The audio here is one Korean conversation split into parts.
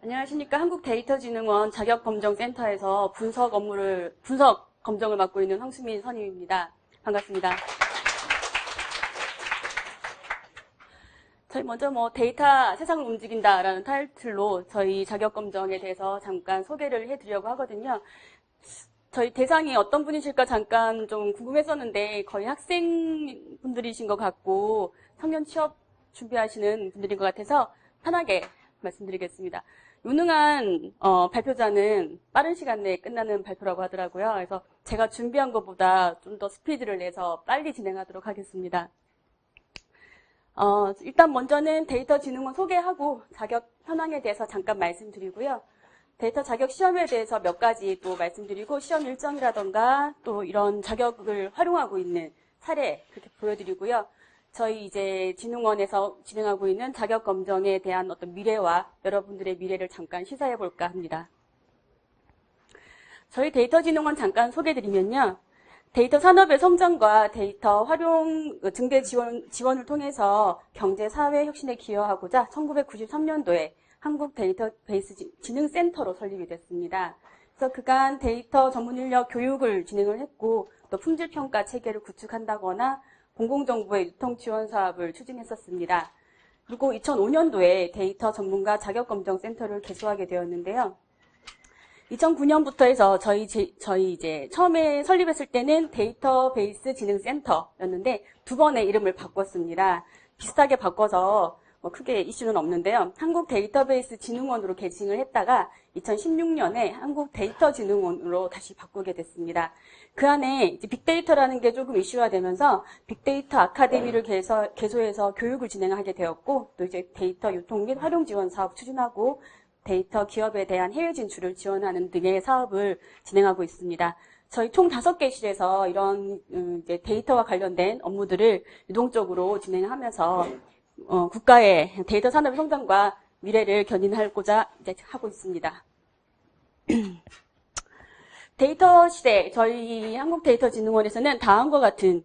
안녕하십니까. 한국데이터진흥원 자격검정센터에서 분석 검정을 맡고 있는 황수민 선임입니다. 반갑습니다. 저희 먼저 데이터 세상을 움직인다라는 타이틀로 저희 자격검정에 대해서 잠깐 소개를 해드리려고 하거든요. 저희 대상이 어떤 분이실까 잠깐 좀 궁금했었는데 거의 학생분들이신 것 같고 청년 취업 준비하시는 분들인 것 같아서 편하게 말씀드리겠습니다. 유능한 발표자는 빠른 시간 내에 끝나는 발표라고 하더라고요. 그래서 제가 준비한 것보다 좀 더 스피드를 내서 빨리 진행하도록 하겠습니다. 일단 먼저는 데이터진흥원 소개하고 자격 현황에 대해서 잠깐 말씀드리고요. 데이터 자격 시험에 대해서 몇 가지 또 말씀드리고 시험 일정이라던가 또 이런 자격을 활용하고 있는 사례 그렇게 보여드리고요. 저희 이제 진흥원에서 진행하고 있는 자격 검정에 대한 어떤 미래와 여러분들의 미래를 잠깐 시사해 볼까 합니다. 저희 데이터진흥원 잠깐 소개드리면요. 데이터 산업의 성장과 데이터 활용 증대 지원을 통해서 경제 사회 혁신에 기여하고자 1993년도에 한국 데이터베이스 진흥센터로 설립이 됐습니다. 그래서 그간 데이터 전문 인력 교육을 진행을 했고 또 품질평가 체계를 구축한다거나 공공정보의 유통 지원 사업을 추진했었습니다. 그리고 2005년도에 데이터 전문가 자격검정센터를 개소하게 되었는데요. 2009년부터 해서 저희 이제 처음에 설립했을 때는 데이터베이스 진흥센터였는데 두 번의 이름을 바꿨습니다. 비슷하게 바꿔서 크게 이슈는 없는데요. 한국 데이터베이스 진흥원으로 개칭을 했다가 2016년에 한국 데이터진흥원으로 다시 바꾸게 됐습니다. 그 안에 이제 빅데이터라는 게 조금 이슈화 되면서 빅데이터 아카데미를 개소해서 교육을 진행하게 되었고 또 이제 데이터 유통 및 활용 지원 사업 추진하고 데이터 기업에 대한 해외 진출을 지원하는 등의 사업을 진행하고 있습니다. 저희 총 5개실에서 이런 이제 데이터와 관련된 업무들을 유동적으로 진행하면서 국가의 데이터 산업의 성장과 미래를 견인하고자 이제 하고 있습니다. 데이터 시대, 저희 한국데이터진흥원에서는 다음과 같은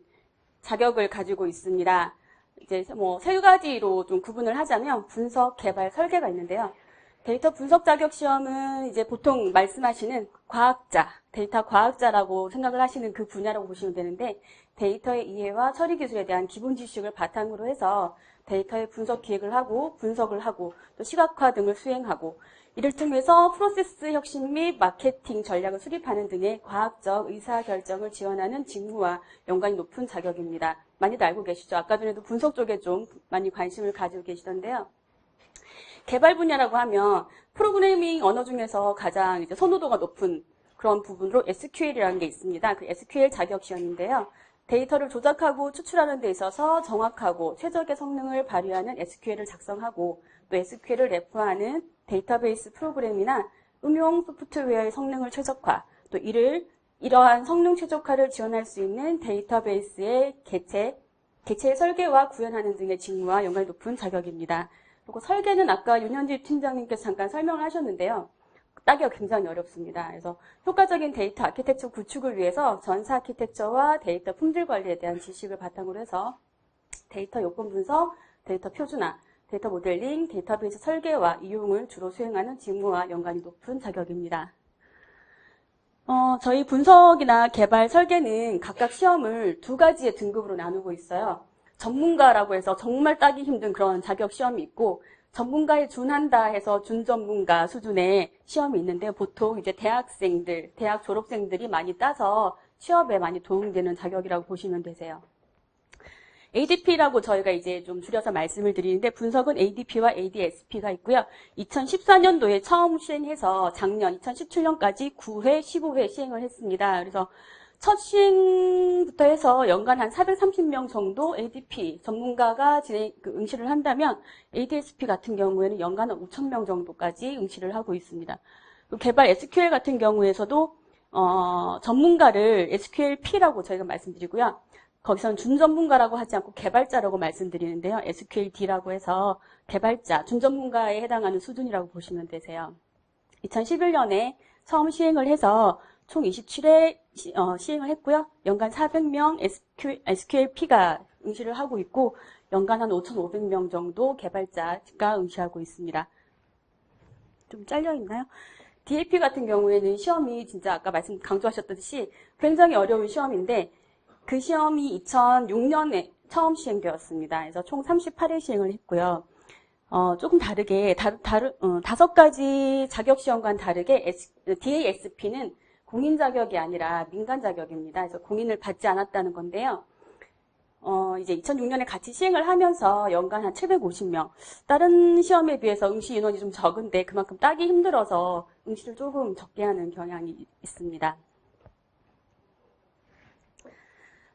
자격을 가지고 있습니다. 이제 세 가지로 좀 구분을 하자면 분석, 개발, 설계가 있는데요. 데이터 분석 자격 시험은 이제 보통 말씀하시는 과학자, 데이터 과학자라고 생각을 하시는 그 분야라고 보시면 되는데 데이터의 이해와 처리 기술에 대한 기본 지식을 바탕으로 해서 데이터의 분석 기획을 하고 분석을 하고 또 시각화 등을 수행하고 이를 통해서 프로세스 혁신 및 마케팅 전략을 수립하는 등의 과학적 의사결정을 지원하는 직무와 연관이 높은 자격입니다. 많이들 알고 계시죠? 아까 전에도 분석 쪽에 좀 많이 관심을 가지고 계시던데요. 개발 분야라고 하면 프로그래밍 언어 중에서 가장 이제 선호도가 높은 그런 부분으로 SQL이라는 게 있습니다. 그 SQL 자격 시험인데요. 데이터를 조작하고 추출하는 데 있어서 정확하고 최적의 성능을 발휘하는 SQL을 작성하고 또 SQL을 내포하는 데이터베이스 프로그램이나 응용 소프트웨어의 성능을 최적화, 또 이러한 성능 최적화를 지원할 수 있는 데이터베이스의 개체 설계와 구현하는 등의 직무와 연관이 높은 자격입니다. 그리고 설계는 아까 윤현지 팀장님께서 잠깐 설명을 하셨는데요. 따기가 굉장히 어렵습니다. 그래서 효과적인 데이터 아키텍처 구축을 위해서 전사 아키텍처와 데이터 품질 관리에 대한 지식을 바탕으로 해서 데이터 요건 분석, 데이터 표준화, 데이터 모델링, 데이터베이스 설계와 이용을 주로 수행하는 직무와 연관이 높은 자격입니다. 저희 분석이나 개발, 설계는 각각 시험을 두 가지의 등급으로 나누고 있어요. 전문가라고 해서 정말 따기 힘든 그런 자격 시험이 있고 전문가에 준한다 해서 준전문가 수준의 시험이 있는데 보통 이제 대학생들, 대학 졸업생들이 많이 따서 취업에 많이 도움되는 자격이라고 보시면 되세요. ADP라고 저희가 이제 좀 줄여서 말씀을 드리는데 분석은 ADP와 ADSP가 있고요. 2014년도에 처음 시행해서 작년 2017년까지 9회, 15회 시행을 했습니다. 그래서 첫 시행부터 해서 연간 한 430명 정도 ADP 전문가가 응시를 한다면 ADSP 같은 경우에는 연간 한 5,000명 정도까지 응시를 하고 있습니다. 개발 SQL 같은 경우에서도 전문가를 SQLP라고 저희가 말씀드리고요. 거기서는 준전문가라고 하지 않고 개발자라고 말씀드리는데요. SQLD라고 해서 개발자, 준전문가에 해당하는 수준이라고 보시면 되세요. 2011년에 처음 시행을 해서 총 27회 시행을 했고요. 연간 400명 SQLP가 응시를 하고 있고 연간 한 5,500명 정도 개발자가 응시하고 있습니다. 좀 잘려있나요? DAP 같은 경우에는 시험이 진짜 아까 강조하셨듯이 굉장히 어려운 시험인데 그 시험이 2006년에 처음 시행되었습니다. 그래서 총 38회 시행을 했고요. 조금 다르게, 5가지 자격시험과는 다르게 DASP는 공인 자격이 아니라 민간 자격입니다. 그래서 공인을 받지 않았다는 건데요. 이제 2006년에 같이 시행을 하면서 연간 한 750명. 다른 시험에 비해서 응시 인원이 좀 적은데 그만큼 따기 힘들어서 응시를 조금 적게 하는 경향이 있습니다.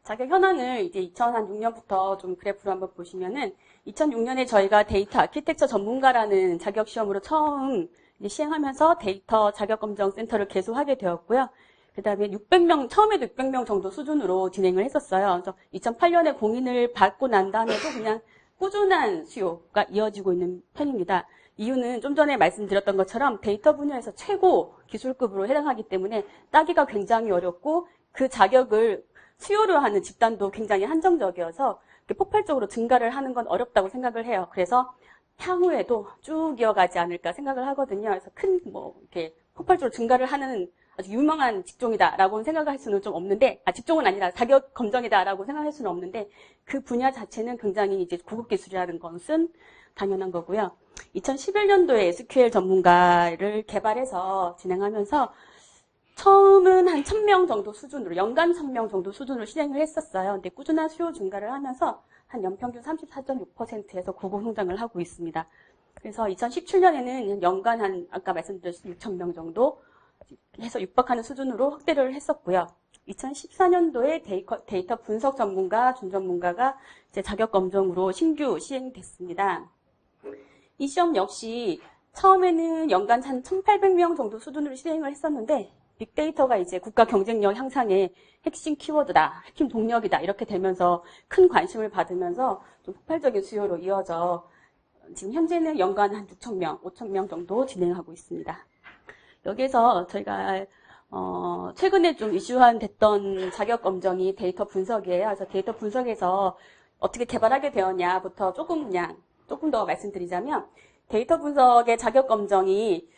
자격 현황을 이제 2006년부터 좀 그래프로 한번 보시면은 2006년에 저희가 데이터 아키텍처 전문가라는 자격 시험으로 처음 이제 시행하면서 데이터 자격 검정 센터를 개소하게 되었고요. 그다음에 600명, 처음에도 600명 정도 수준으로 진행을 했었어요. 그래서 2008년에 공인을 받고 난 다음에도 그냥 꾸준한 수요가 이어지고 있는 편입니다. 이유는 좀 전에 말씀드렸던 것처럼 데이터 분야에서 최고 기술급으로 해당하기 때문에 따기가 굉장히 어렵고 그 자격을 수요를 하는 집단도 굉장히 한정적이어서 폭발적으로 증가를 하는 건 어렵다고 생각을 해요. 그래서 향후에도 쭉 이어가지 않을까 생각을 하거든요. 그래서 이렇게 폭발적으로 증가를 하는 아주 유명한 직종이다라고 생각할 수는 좀 없는데, 직종은 아니라 자격 검정이다라고 생각할 수는 없는데, 그 분야 자체는 굉장히 이제 고급 기술이라는 것은 당연한 거고요. 2011년도에 SQL 전문가를 개발해서 진행하면서 처음은 한 1000명 정도 수준으로, 연간 1000명 정도 수준으로 실행을 했었어요. 근데 꾸준한 수요 증가를 하면서 한 연평균 34.6%에서 고고 성장을 하고 있습니다. 그래서 2017년에는 연간 아까 말씀드렸듯이 6000명 정도 해서 육박하는 수준으로 확대를 했었고요. 2014년도에 데이터 분석 전문가, 준전문가가 이제 자격 검정으로 신규 시행됐습니다. 이 시험 역시 처음에는 연간 한 1,800명 정도 수준으로 시행을 했었는데 빅데이터가 이제 국가 경쟁력 향상의 핵심 키워드다, 핵심 동력이다 이렇게 되면서 큰 관심을 받으면서 좀 폭발적인 수요로 이어져 지금 현재는 연간 한 6,000명, 5,000명 정도 진행하고 있습니다. 여기에서 저희가 최근에 좀 이슈화 됐던 자격 검정이 데이터 분석이에요. 그래서 데이터 분석에서 어떻게 개발하게 되었냐부터 조금 더 말씀드리자면 데이터 분석의 자격 검정이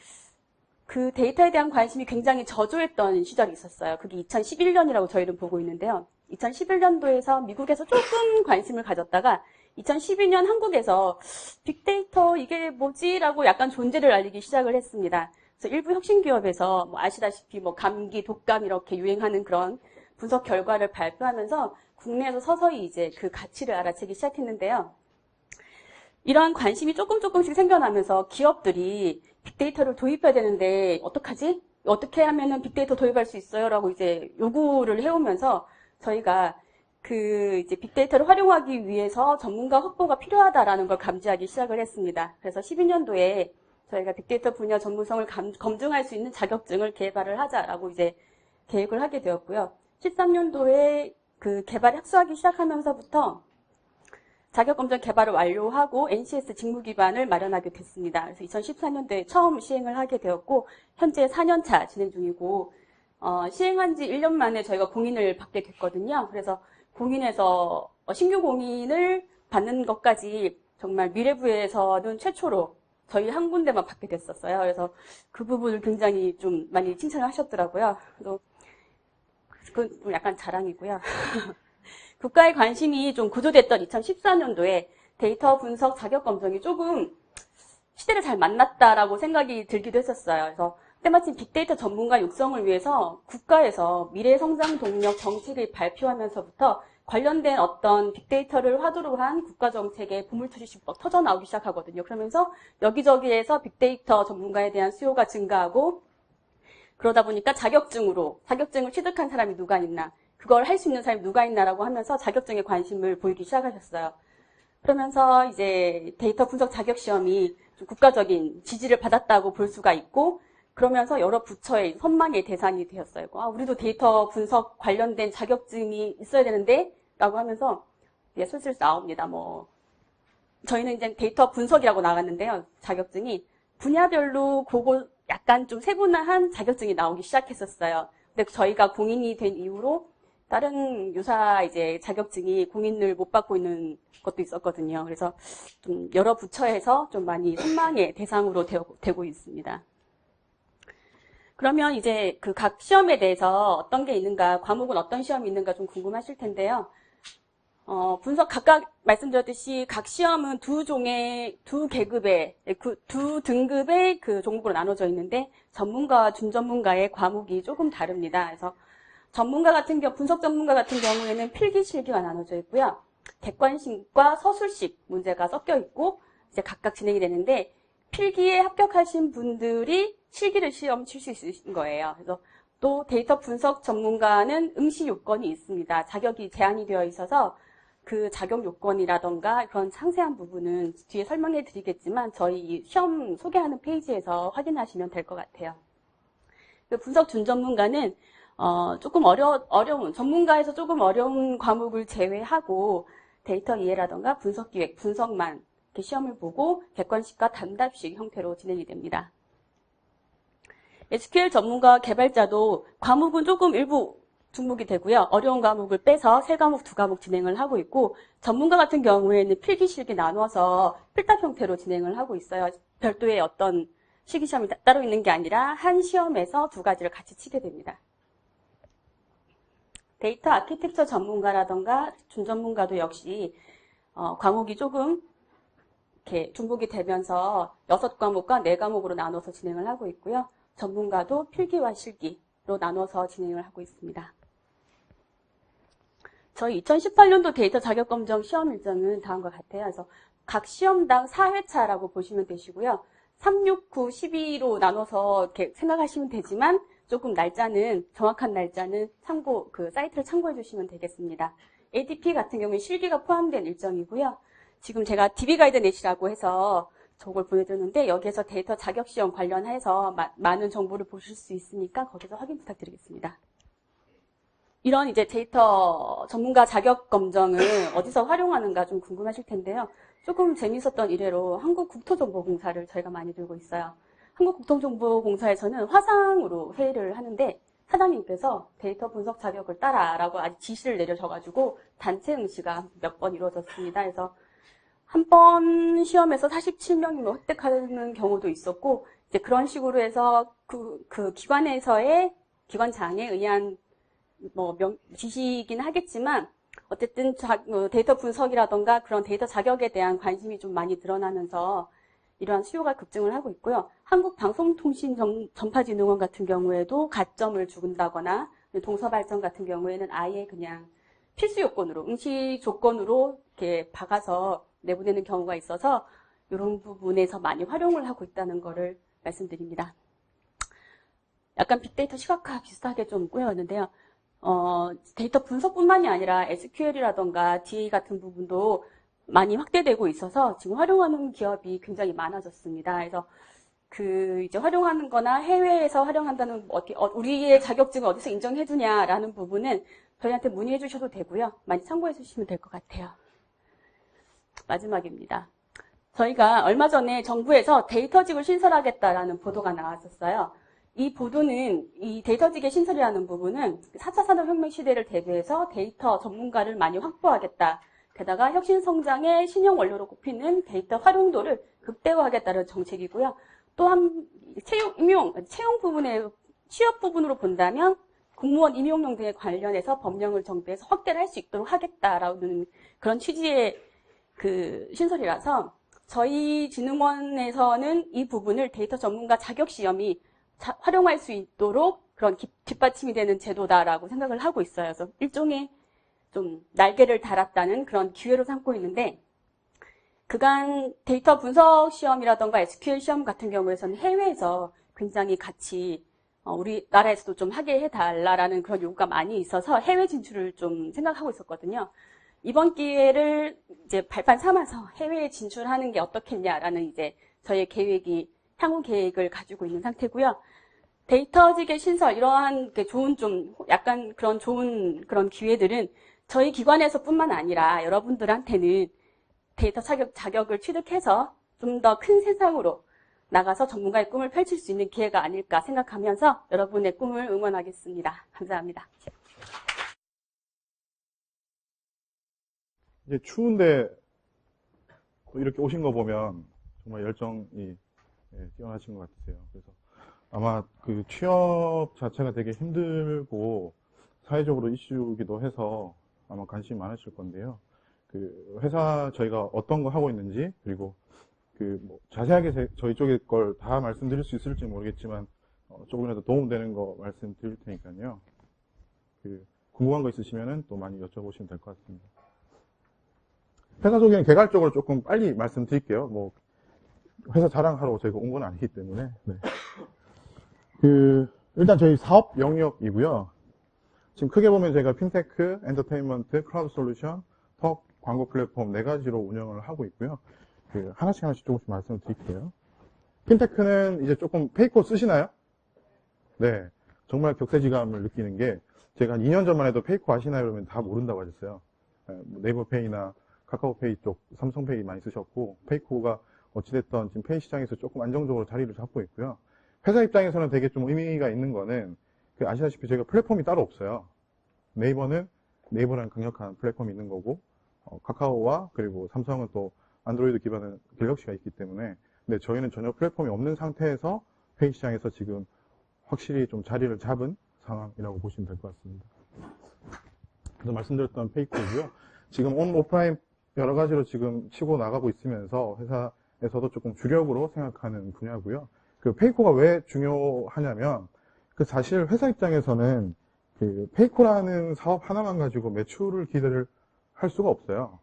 그 데이터에 대한 관심이 굉장히 저조했던 시절이 있었어요. 그게 2011년이라고 저희는 보고 있는데요. 2011년도에서 미국에서 조금 관심을 가졌다가 2012년 한국에서 빅데이터 이게 뭐지라고 약간 존재를 알리기 시작을 했습니다. 그래서 일부 혁신기업에서 아시다시피 감기, 독감 이렇게 유행하는 그런 분석 결과를 발표하면서 국내에서 서서히 이제 그 가치를 알아채기 시작했는데요. 이러한 관심이 조금씩 생겨나면서 기업들이 빅데이터를 도입해야 되는데 어떡하지? 어떻게 하면은 빅데이터 도입할 수 있어요? 라고 이제 요구를 해오면서 저희가 이제 빅데이터를 활용하기 위해서 전문가 확보가 필요하다라는 걸 감지하기 시작을 했습니다. 그래서 12년도에 저희가 빅데이터 분야 전문성을 검증할 수 있는 자격증을 개발을 하자라고 이제 계획을 하게 되었고요. 13년도에 그 개발을 학수하기 시작하면서부터 자격검정 개발을 완료하고 NCS 직무 기반을 마련하게 됐습니다. 그래서 2014년도에 처음 시행을 하게 되었고 현재 4년차 진행 중이고 시행한 지 1년 만에 저희가 공인을 받게 됐거든요. 그래서 공인에서 신규 공인을 받는 것까지 정말 미래부에서는 최초로 저희 한 군데만 받게 됐었어요. 그래서 그 부분을 굉장히 좀 많이 칭찬을 하셨더라고요. 그래서 그건 좀 약간 자랑이고요. 국가의 관심이 좀 고조됐던 2014년도에 데이터 분석 자격 검정이 조금 시대를 잘 만났다라고 생각이 들기도 했었어요. 그래서 때마침 빅데이터 전문가 육성을 위해서 국가에서 미래 성장 동력 정책을 발표하면서부터 관련된 어떤 빅데이터를 화두로 한 국가정책의 보물투시씩 터져나오기 시작하거든요. 그러면서 여기저기에서 빅데이터 전문가에 대한 수요가 증가하고 그러다 보니까 자격증을 취득한 사람이 누가 있나, 그걸 할 수 있는 사람이 누가 있나라고 하면서 자격증에 관심을 보이기 시작하셨어요. 그러면서 이제 데이터 분석 자격시험이 좀 국가적인 지지를 받았다고 볼 수가 있고 그러면서 여러 부처의 선망의 대상이 되었어요. 우리도 데이터 분석 관련된 자격증이 있어야 되는데 라고 하면서 슬슬 나옵니다. 저희는 이제 데이터 분석이라고 나갔는데요. 자격증이 분야별로 그거 약간 좀 세분화한 자격증이 나오기 시작했었어요. 근데 저희가 공인이 된 이후로 다른 유사 이제 자격증이 공인을 못 받고 있는 것도 있었거든요. 그래서 좀 여러 부처에서 좀 많이 선망의 대상으로 되고 있습니다. 그러면 이제 그 각 시험에 대해서 어떤 게 있는가, 과목은 어떤 시험이 있는가 좀 궁금하실 텐데요. 분석 각각 말씀드렸듯이 각 시험은 두 계급의, 두 등급의 그 종목으로 나눠져 있는데 전문가와 준전문가의 과목이 조금 다릅니다. 그래서 분석 전문가 같은 경우에는 필기, 실기가 나눠져 있고요. 객관식과 서술식 문제가 섞여 있고 이제 각각 진행이 되는데 필기에 합격하신 분들이 실기를 시험 칠 수 있으신 거예요. 그래서 또 데이터 분석 전문가는 응시 요건이 있습니다. 자격이 제한이 되어 있어서 그 자격 요건이라던가 그런 상세한 부분은 뒤에 설명해 드리겠지만 저희 시험 소개하는 페이지에서 확인하시면 될 것 같아요. 그 분석 준전문가는 조금 어려운 전문가에서 조금 어려운 과목을 제외하고 데이터 이해라던가 분석 기획, 분석만 이렇게 시험을 보고 객관식과 단답식 형태로 진행이 됩니다. SQL 전문가 개발자도 과목은 조금 일부 중복이 되고요. 어려운 과목을 빼서 3과목, 2과목 진행을 하고 있고 전문가 같은 경우에는 필기, 실기 나눠서 필답 형태로 진행을 하고 있어요. 별도의 어떤 실기시험이 따로 있는 게 아니라 한 시험에서 2가지를 같이 치게 됩니다. 데이터 아키텍처 전문가라던가 준전문가도 역시 과목이 조금 이렇게 중복이 되면서 6과목과 4과목으로 나눠서 진행을 하고 있고요. 전문가도 필기와 실기로 나눠서 진행을 하고 있습니다. 저희 2018년도 데이터 자격검정 시험 일정은 다음과 같아요. 그래서 각 시험당 4회차라고 보시면 되시고요. 3, 6, 9, 12로 나눠서 이렇게 생각하시면 되지만 조금 정확한 날짜는 사이트를 참고해 주시면 되겠습니다. ADP 같은 경우는 실기가 포함된 일정이고요. 지금 제가 DB 가이드 넷이라고 해서 저걸 보내드렸는데 여기에서 데이터 자격시험 관련해서 많은 정보를 보실 수 있으니까 거기서 확인 부탁드리겠습니다. 이런 이제 데이터 전문가 자격 검정을 어디서 활용하는가 좀 궁금하실 텐데요. 조금 재밌었던 일례로 한국국토정보공사를 저희가 많이 들고 있어요. 한국국토정보공사에서는 화상으로 회의를 하는데 사장님께서 데이터 분석 자격을 따라라고 아주 지시를 내려줘가지고 단체 응시가 몇 번 이루어졌습니다. 그래서 한 번 시험에서 47명이 획득하는 경우도 있었고 이제 그런 식으로 해서 그 기관에서의 기관장에 의한 지시이긴 하겠지만 어쨌든 데이터 분석이라던가 그런 데이터 자격에 대한 관심이 좀 많이 늘어나면서 이러한 수요가 급증을 하고 있고요. 한국방송통신전파진흥원 같은 경우에도 가점을 준다거나 동서발전 같은 경우에는 아예 그냥 필수 요건으로 응시 조건으로 이렇게 박아서 내보내는 경우가 있어서 이런 부분에서 많이 활용을 하고 있다는 거를 말씀드립니다. 약간 빅데이터 시각화 비슷하게 좀 꾸며왔는데요. 데이터 분석뿐만이 아니라 SQL이라던가 DA 같은 부분도 많이 확대되고 있어서 지금 활용하는 기업이 굉장히 많아졌습니다. 그래서 이제 활용하는 거나 해외에서 활용한다는 우리의 자격증을 어디서 인정해 주냐라는 부분은 저희한테 문의해 주셔도 되고요. 많이 참고해 주시면 될 것 같아요. 마지막입니다. 저희가 얼마 전에 정부에서 데이터직을 신설하겠다라는 보도가 나왔었어요. 이 보도는 이 데이터직의 신설이라는 부분은 4차 산업혁명 시대를 대비해서 데이터 전문가를 많이 확보하겠다. 게다가 혁신성장의 신형 원료로 꼽히는 데이터 활용도를 극대화하겠다는 정책이고요. 또한 채용 부분의 취업 부분으로 본다면 공무원 임용령 등에 관련해서 법령을 정비해서 확대를 할 수 있도록 하겠다라는 그런 취지의 신설이라서 저희 진흥원에서는 이 부분을 데이터 전문가 자격시험이 활용할 수 있도록 그런 뒷받침이 되는 제도다라고 생각을 하고 있어요. 그래서 일종의 좀 날개를 달았다는 그런 기회로 삼고 있는데 그간 데이터 분석 시험이라던가 SQL 시험 같은 경우에서는 해외에서 굉장히 같이 우리나라에서도 좀 하게 해달라라는 그런 요구가 많이 있어서 해외 진출을 좀 생각하고 있었거든요. 이번 기회를 이제 발판 삼아서 해외에 진출하는 게 어떻겠냐라는 이제 저희의 향후 계획을 가지고 있는 상태고요. 데이터직의 신설, 이러한 약간 그런 좋은 그런 기회들은 저희 기관에서뿐만 아니라 여러분들한테는 데이터 자격을 취득해서 좀 더 큰 세상으로 나가서 전문가의 꿈을 펼칠 수 있는 기회가 아닐까 생각하면서 여러분의 꿈을 응원하겠습니다. 감사합니다. 이제 추운데 또 이렇게 오신 거 보면 정말 열정이 뛰어나신 것 같으세요. 그래서 아마 그 취업 자체가 되게 힘들고 사회적으로 이슈이기도 해서 아마 관심이 많으실 건데요. 그 회사 저희가 어떤 거 하고 있는지, 그리고 그 뭐 자세하게 저희 쪽의 걸 다 말씀드릴 수 있을지 모르겠지만 조금이라도 도움되는 거 말씀드릴 테니까요. 그 궁금한 거 있으시면은 또 많이 여쭤보시면 될 것 같습니다. 회사 소개는 개괄적으로 조금 빨리 말씀드릴게요. 뭐 회사 자랑하러 저희가 온 건 아니기 때문에. 네. 일단 저희 사업 영역이고요. 지금 크게 보면 저희가 핀테크, 엔터테인먼트, 클라우드 솔루션, 턱, 광고 플랫폼 4가지로 운영을 하고 있고요. 하나씩 조금씩 말씀을 드릴게요. 핀테크는 이제 조금 페이코 쓰시나요? 네. 정말 격세지감을 느끼는 게, 제가 한 2년 전만 해도 페이코 아시나요? 그러면 다 모른다고 하셨어요. 네이버페이나 카카오페이 쪽, 삼성페이 많이 쓰셨고, 페이코가 어찌됐든 지금 페이 시장에서 조금 안정적으로 자리를 잡고 있고요. 회사 입장에서는 되게 좀 의미가 있는 거는, 아시다시피 저희가 플랫폼이 따로 없어요. 네이버는 네이버라는 강력한 플랫폼이 있는 거고, 카카오와 그리고 삼성은 또 안드로이드 기반의 갤럭시가 있기 때문에, 근데 저희는 전혀 플랫폼이 없는 상태에서 페이 시장에서 지금 확실히 좀 자리를 잡은 상황이라고 보시면 될 것 같습니다. 그래서 말씀드렸던 페이코고요. 지금 온 오프라인 여러 가지로 지금 치고 나가고 있으면서 회사에서도 조금 주력으로 생각하는 분야고요. 그 페이코가 왜 중요하냐면, 사실 회사 입장에서는 페이코라는 사업 하나만 가지고 매출을 기대를 할 수가 없어요.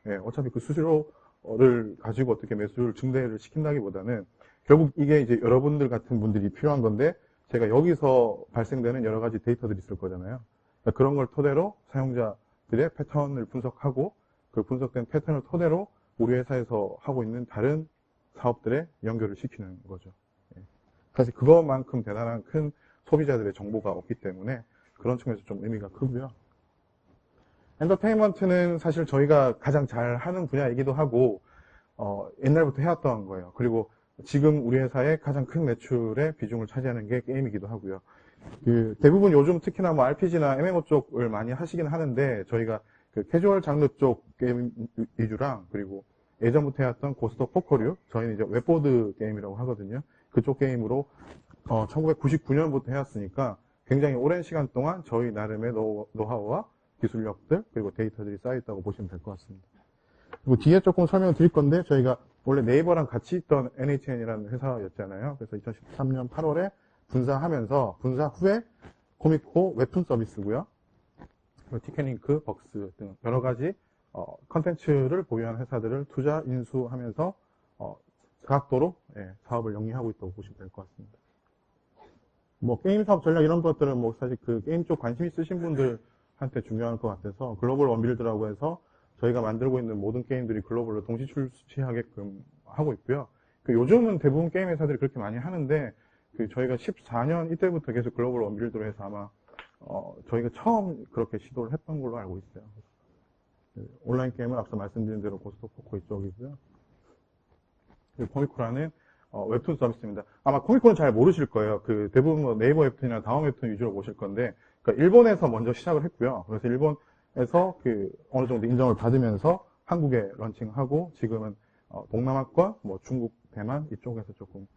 예, 어차피 그 수수료를 가지고 어떻게 매수를 증대를 시킨다기보다는 결국 이게 이제 여러분들 같은 분들이 필요한 건데, 제가 여기서 발생되는 여러 가지 데이터들이 있을 거잖아요. 그러니까 그런 걸 토대로 사용자들의 패턴을 분석하고, 그 분석된 패턴을 토대로 우리 회사에서 하고 있는 다른 사업들에 연결을 시키는 거죠. 예. 사실 그것만큼 대단한 큰 소비자들의 정보가 없기 때문에 그런 측면에서 좀 의미가 크고요. 엔터테인먼트는 사실 저희가 가장 잘 하는 분야이기도 하고, 옛날부터 해왔던 거예요. 그리고 지금 우리 회사의 가장 큰 매출의 비중을 차지하는 게 게임이기도 하고요. 대부분 요즘 특히나 뭐 RPG나 MMO 쪽을 많이 하시긴 하는데, 저희가 캐주얼 장르 쪽 게임 위주랑, 그리고 예전부터 해왔던 고스트 오브 포커류, 저희는 이제 웹보드 게임이라고 하거든요. 그쪽 게임으로 1999년부터 해왔으니까 굉장히 오랜 시간 동안 저희 나름의 노하우와 기술력들, 그리고 데이터들이 쌓여있다고 보시면 될 것 같습니다. 그리고 뒤에 조금 설명을 드릴 건데, 저희가 원래 네이버랑 같이 있던 NHN이라는 회사였잖아요. 그래서 2013년 8월에 분사하면서, 분사 후에 코미코 웹툰 서비스고요. 그리고 티켓링크, 벅스 등 여러 가지 컨텐츠를 보유한 회사들을 투자, 인수하면서 각도로 사업을 영위하고 있다고 보시면 될 것 같습니다. 뭐 게임 사업 전략 이런 것들은 뭐 사실 게임 쪽 관심 있으신 분들한테 중요할 것 같아서, 글로벌 원빌드라고 해서 저희가 만들고 있는 모든 게임들이 글로벌로 동시 출시하게끔 하고 있고요. 요즘은 대부분 게임 회사들이 그렇게 많이 하는데, 저희가 14년 이때부터 계속 글로벌 원빌드로 해서 아마 저희가 처음 그렇게 시도를 했던 걸로 알고 있어요. 온라인 게임은 앞서 말씀드린 대로 고스트 오브 포커 이쪽이고요. 코미코라는 웹툰 서비스입니다. 아마 코미코는 잘 모르실 거예요. 대부분 뭐 네이버 웹툰이나 다음 웹툰 위주로 보실 건데, 일본에서 먼저 시작을 했고요. 그래서 일본에서 어느 정도 인정을 받으면서 한국에 런칭하고, 지금은 동남아권, 뭐 중국, 대만 이쪽에서 조금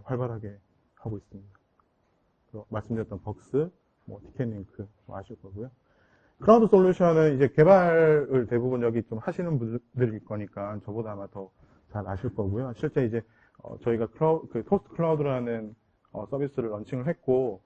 활발하게 하고 있습니다. 말씀드렸던 벅스, 뭐 티켓링크 아실 거고요. 클라우드 솔루션은 이제 개발을 대부분 여기 좀 하시는 분들일 거니까 저보다 아마 더 잘 아실 거고요. 실제 이제 저희가 토스트 클라우드라는 서비스를 런칭을 했고,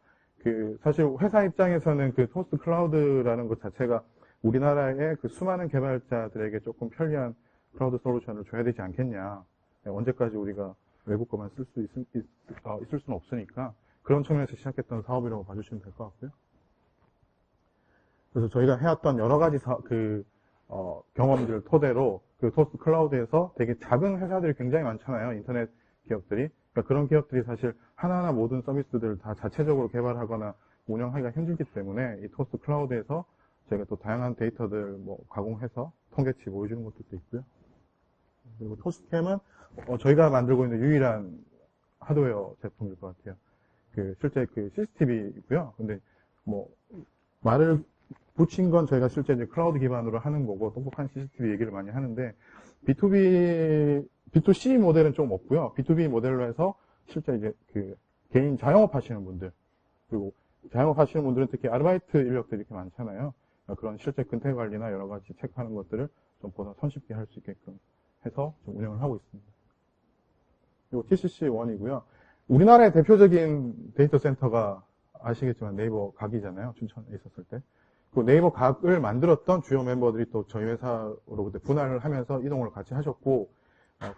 사실 회사 입장에서는 토스트 클라우드라는 것 자체가 우리나라의 수많은 개발자들에게 조금 편리한 클라우드 솔루션을 줘야 되지 않겠냐. 언제까지 우리가 외국 것만 쓸 수 있을 수는 없으니까 그런 측면에서 시작했던 사업이라고 봐주시면 될 것 같고요. 그래서 저희가 해왔던 여러 가지 경험들을 토대로 토스트 클라우드에서 되게 작은 회사들이 굉장히 많잖아요. 인터넷 기업들이. 그러니까 그런 기업들이 사실 하나하나 모든 서비스들을 다 자체적으로 개발하거나 운영하기가 힘들기 때문에 이 토스트 클라우드에서 저희가 또 다양한 데이터들 가공해서 통계치 보여주는 것들도 있고요. 그리고 토스트캠은 저희가 만들고 있는 유일한 하드웨어 제품일 것 같아요. 실제 CCTV이고요. 근데 말을 붙인 건 저희가 실제 이제 클라우드 기반으로 하는 거고, 똑똑한 CCTV 얘기를 많이 하는데, B2C 모델은 좀 없고요. B2B 모델로 해서 실제 이제 그 개인 자영업 하시는 분들, 그리고 자영업 하시는 분들은 특히 아르바이트 인력들이 이렇게 많잖아요. 그런 실제 근태 관리나 여러 가지 체크하는 것들을 좀 보다 손쉽게 할 수 있게끔 해서 좀 운영을 하고 있습니다. 그리고 TCC1이고요. 우리나라의 대표적인 데이터 센터가 아시겠지만 네이버 각이잖아요. 춘천에 있었을 때. 그 네이버 각을 만들었던 주요 멤버들이 또 저희 회사로 그때 분할을 하면서 이동을 같이 하셨고,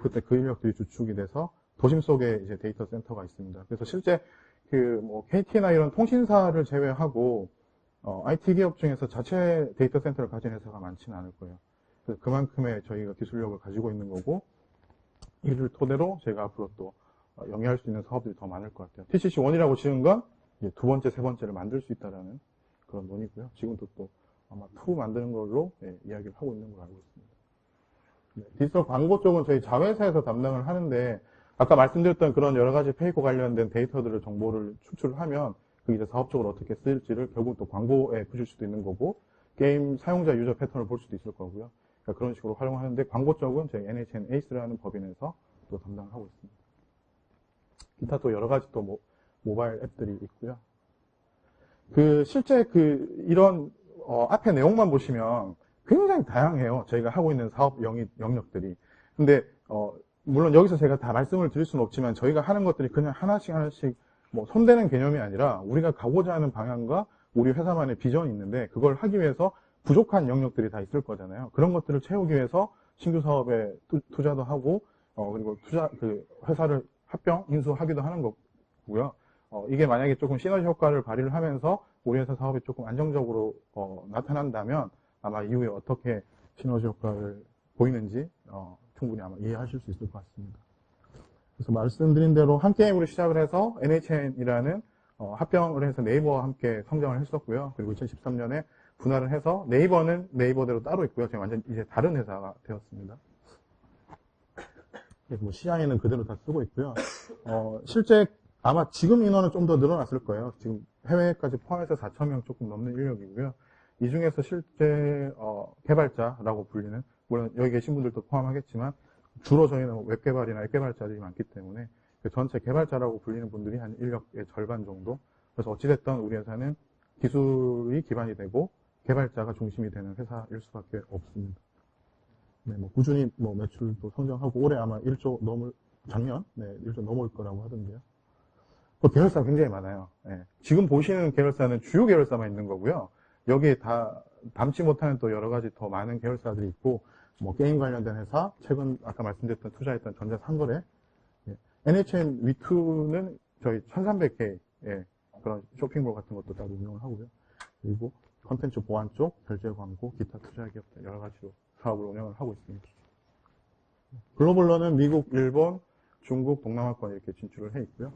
그때 그 인력들이 주축이 돼서 도심 속에 이제 데이터 센터가 있습니다. 그래서 실제 그 뭐 KT나 이런 통신사를 제외하고 IT 기업 중에서 자체 데이터 센터를 가진 회사가 많지는 않을 거예요. 그래서 그만큼의 저희가 기술력을 가지고 있는 거고, 이를 토대로 제가 앞으로 또 영위할 수 있는 사업들이 더 많을 것 같아요. TCC1이라고 지은 건 두 번째, 세 번째를 만들 수 있다라는 그런 논의고요. 지금도 또 아마 2 만드는 걸로 이야기를 하고 있는 걸로 알고 있습니다. 네, 디지털 광고 쪽은 저희 자회사에서 담당을 하는데, 아까 말씀드렸던 그런 여러 가지 페이커 관련된 데이터들을 정보를 추출하면 그게 이제 사업적으로 어떻게 쓰일지를 결국 또 광고에 붙일 수도 있는 거고, 게임 사용자 유저 패턴을 볼 수도 있을 거고요. 그러니까 그런 식으로 활용하는데, 광고 쪽은 저희 NHN 에이스라는 법인에서 또 담당을 하고 있습니다. 기타 또 여러 가지 또 모바일 앱들이 있고요. 실제 이런 앞에 내용만 보시면 굉장히 다양해요. 저희가 하고 있는 사업 영역들이. 근데 물론 여기서 제가 다 말씀을 드릴 수는 없지만, 저희가 하는 것들이 그냥 하나씩 손대는 개념이 아니라 우리가 가고자 하는 방향과 우리 회사만의 비전이 있는데, 그걸 하기 위해서 부족한 영역들이 다 있을 거잖아요. 그런 것들을 채우기 위해서 신규 사업에 투자도 하고, 그리고 회사를 합병, 인수하기도 하는 거고요. 이게 만약에 조금 시너지 효과를 발휘를 하면서 우리 회사 사업이 조금 안정적으로 나타난다면, 아마 이후에 어떻게 시너지 효과를 보이는지 충분히 아마 이해하실 수 있을 것 같습니다. 그래서 말씀드린 대로 한 게임으로 시작을 해서 NHN이라는 합병을 해서 네이버와 함께 성장을 했었고요. 그리고 2013년에 분할을 해서 네이버는 네이버대로 따로 있고요. 저희 완전 이제 다른 회사가 되었습니다. CI는 그대로 다 쓰고 있고요. 실제 아마 지금 인원은 좀 더 늘어났을 거예요. 지금 해외까지 포함해서 4,000명 조금 넘는 인력이고요. 이 중에서 실제 개발자라고 불리는, 물론 여기 계신 분들도 포함하겠지만 주로 저희는 웹 개발이나 앱 개발자들이 많기 때문에 그 전체 개발자라고 불리는 분들이 한 인력의 절반 정도. 그래서 어찌됐든 우리 회사는 기술이 기반이 되고 개발자가 중심이 되는 회사일 수밖에 없습니다. 네, 꾸준히 매출도 성장하고 올해 아마 1조 넘을, 작년 1조 넘을 거라고 하던데요. 계열사가 굉장히 많아요. 네. 지금 보시는 계열사는 주요 계열사만 있는 거고요. 여기에 다 담지 못하는 또 여러 가지 더 많은 계열사들이 있고, 게임 관련된 회사, 최근 아까 말씀드렸던 투자했던 전자상거래, NHN V2는 저희 1300개 그런 쇼핑몰 같은 것도 따로 운영을 하고요. 그리고 컨텐츠 보안 쪽, 결제 광고, 기타 투자 기업들 여러 가지로 사업을 운영을 하고 있습니다. 글로벌로는 미국, 일본, 중국, 동남아권 이렇게 진출을 해 있고요.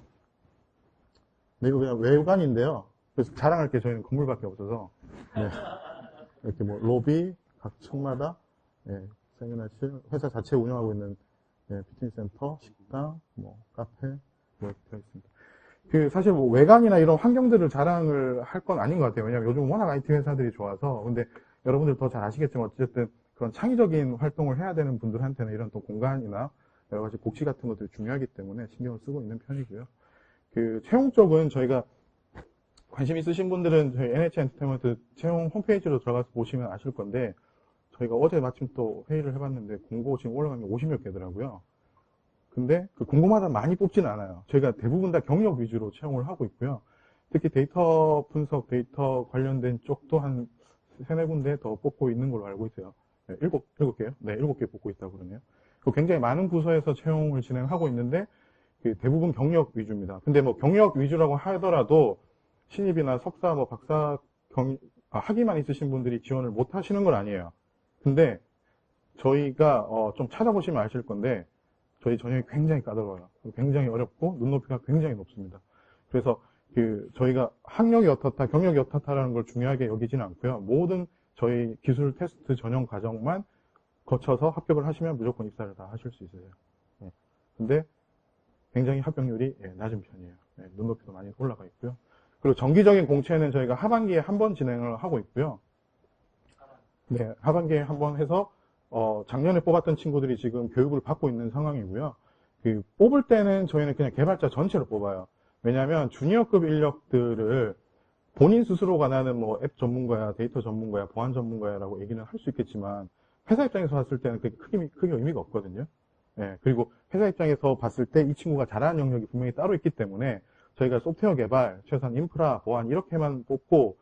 네, 이거 그냥 외관인데요. 그래서 자랑할 게 저희는 건물밖에 없어서, 네. 이렇게 로비, 각 층마다, 세미나실, 회사 자체 운영하고 있는, 피트니스 센터, 식당, 카페, 이렇게 되어 있습니다. 사실 외관이나 이런 환경들을 자랑을 할 건 아닌 것 같아요. 왜냐면 요즘 워낙 IT 회사들이 좋아서. 근데 여러분들 더 잘 아시겠지만 어쨌든 그런 창의적인 활동을 해야 되는 분들한테는 이런 또 공간이나 여러 가지 복지 같은 것들이 중요하기 때문에 신경을 쓰고 있는 편이고요. 채용 쪽은 저희가 관심 있으신 분들은 저희 NH 엔터테인먼트 채용 홈페이지로 들어가서 보시면 아실 건데, 저희가 어제 마침 또 회의를 해봤는데 공고 지금 올라간 게 50몇 개더라고요. 근데 그 공고마다 많이 뽑지는 않아요. 저희가 대부분 다 경력 위주로 채용을 하고 있고요. 특히 데이터 분석, 데이터 관련된 쪽도 한 3-4군데 더 뽑고 있는 걸로 알고 있어요. 7개요? 네, 7개 뽑고 있다고 그러네요. 굉장히 많은 부서에서 채용을 진행하고 있는데, 대부분 경력 위주입니다. 근데 경력 위주라고 하더라도 신입이나 석사, 박사 학위만 있으신 분들이 지원을 못 하시는 건 아니에요. 근데 저희가 좀 찾아보시면 아실 건데, 저희 전형이 굉장히 까다로워요. 굉장히 어렵고 눈높이가 굉장히 높습니다. 그래서 저희가 학력이 어떻다, 경력이 어떻다라는 걸 중요하게 여기지는 않고요. 모든 저희 기술 테스트 전형 과정만 거쳐서 합격을 하시면 무조건 입사를 다 하실 수 있어요. 근데 굉장히 합격률이 낮은 편이에요. 눈높이도 많이 올라가 있고요. 그리고 정기적인 공채는 저희가 하반기에 한 번 진행을 하고 있고요. 네, 하반기에 한 번 해서 작년에 뽑았던 친구들이 지금 교육을 받고 있는 상황이고요. 그 뽑을 때는 저희는 그냥 개발자 전체로 뽑아요. 왜냐하면 주니어급 인력들을 본인 스스로가 나는 뭐 앱 전문가야, 데이터 전문가야, 보안 전문가야라고 얘기는 할 수 있겠지만 회사 입장에서 봤을 때는 그게 크게 의미가 없거든요. 예, 그리고 회사 입장에서 봤을 때 이 친구가 잘하는 영역이 분명히 따로 있기 때문에 저희가 소프트웨어 개발, 최소한 인프라, 보안 이렇게만 뽑고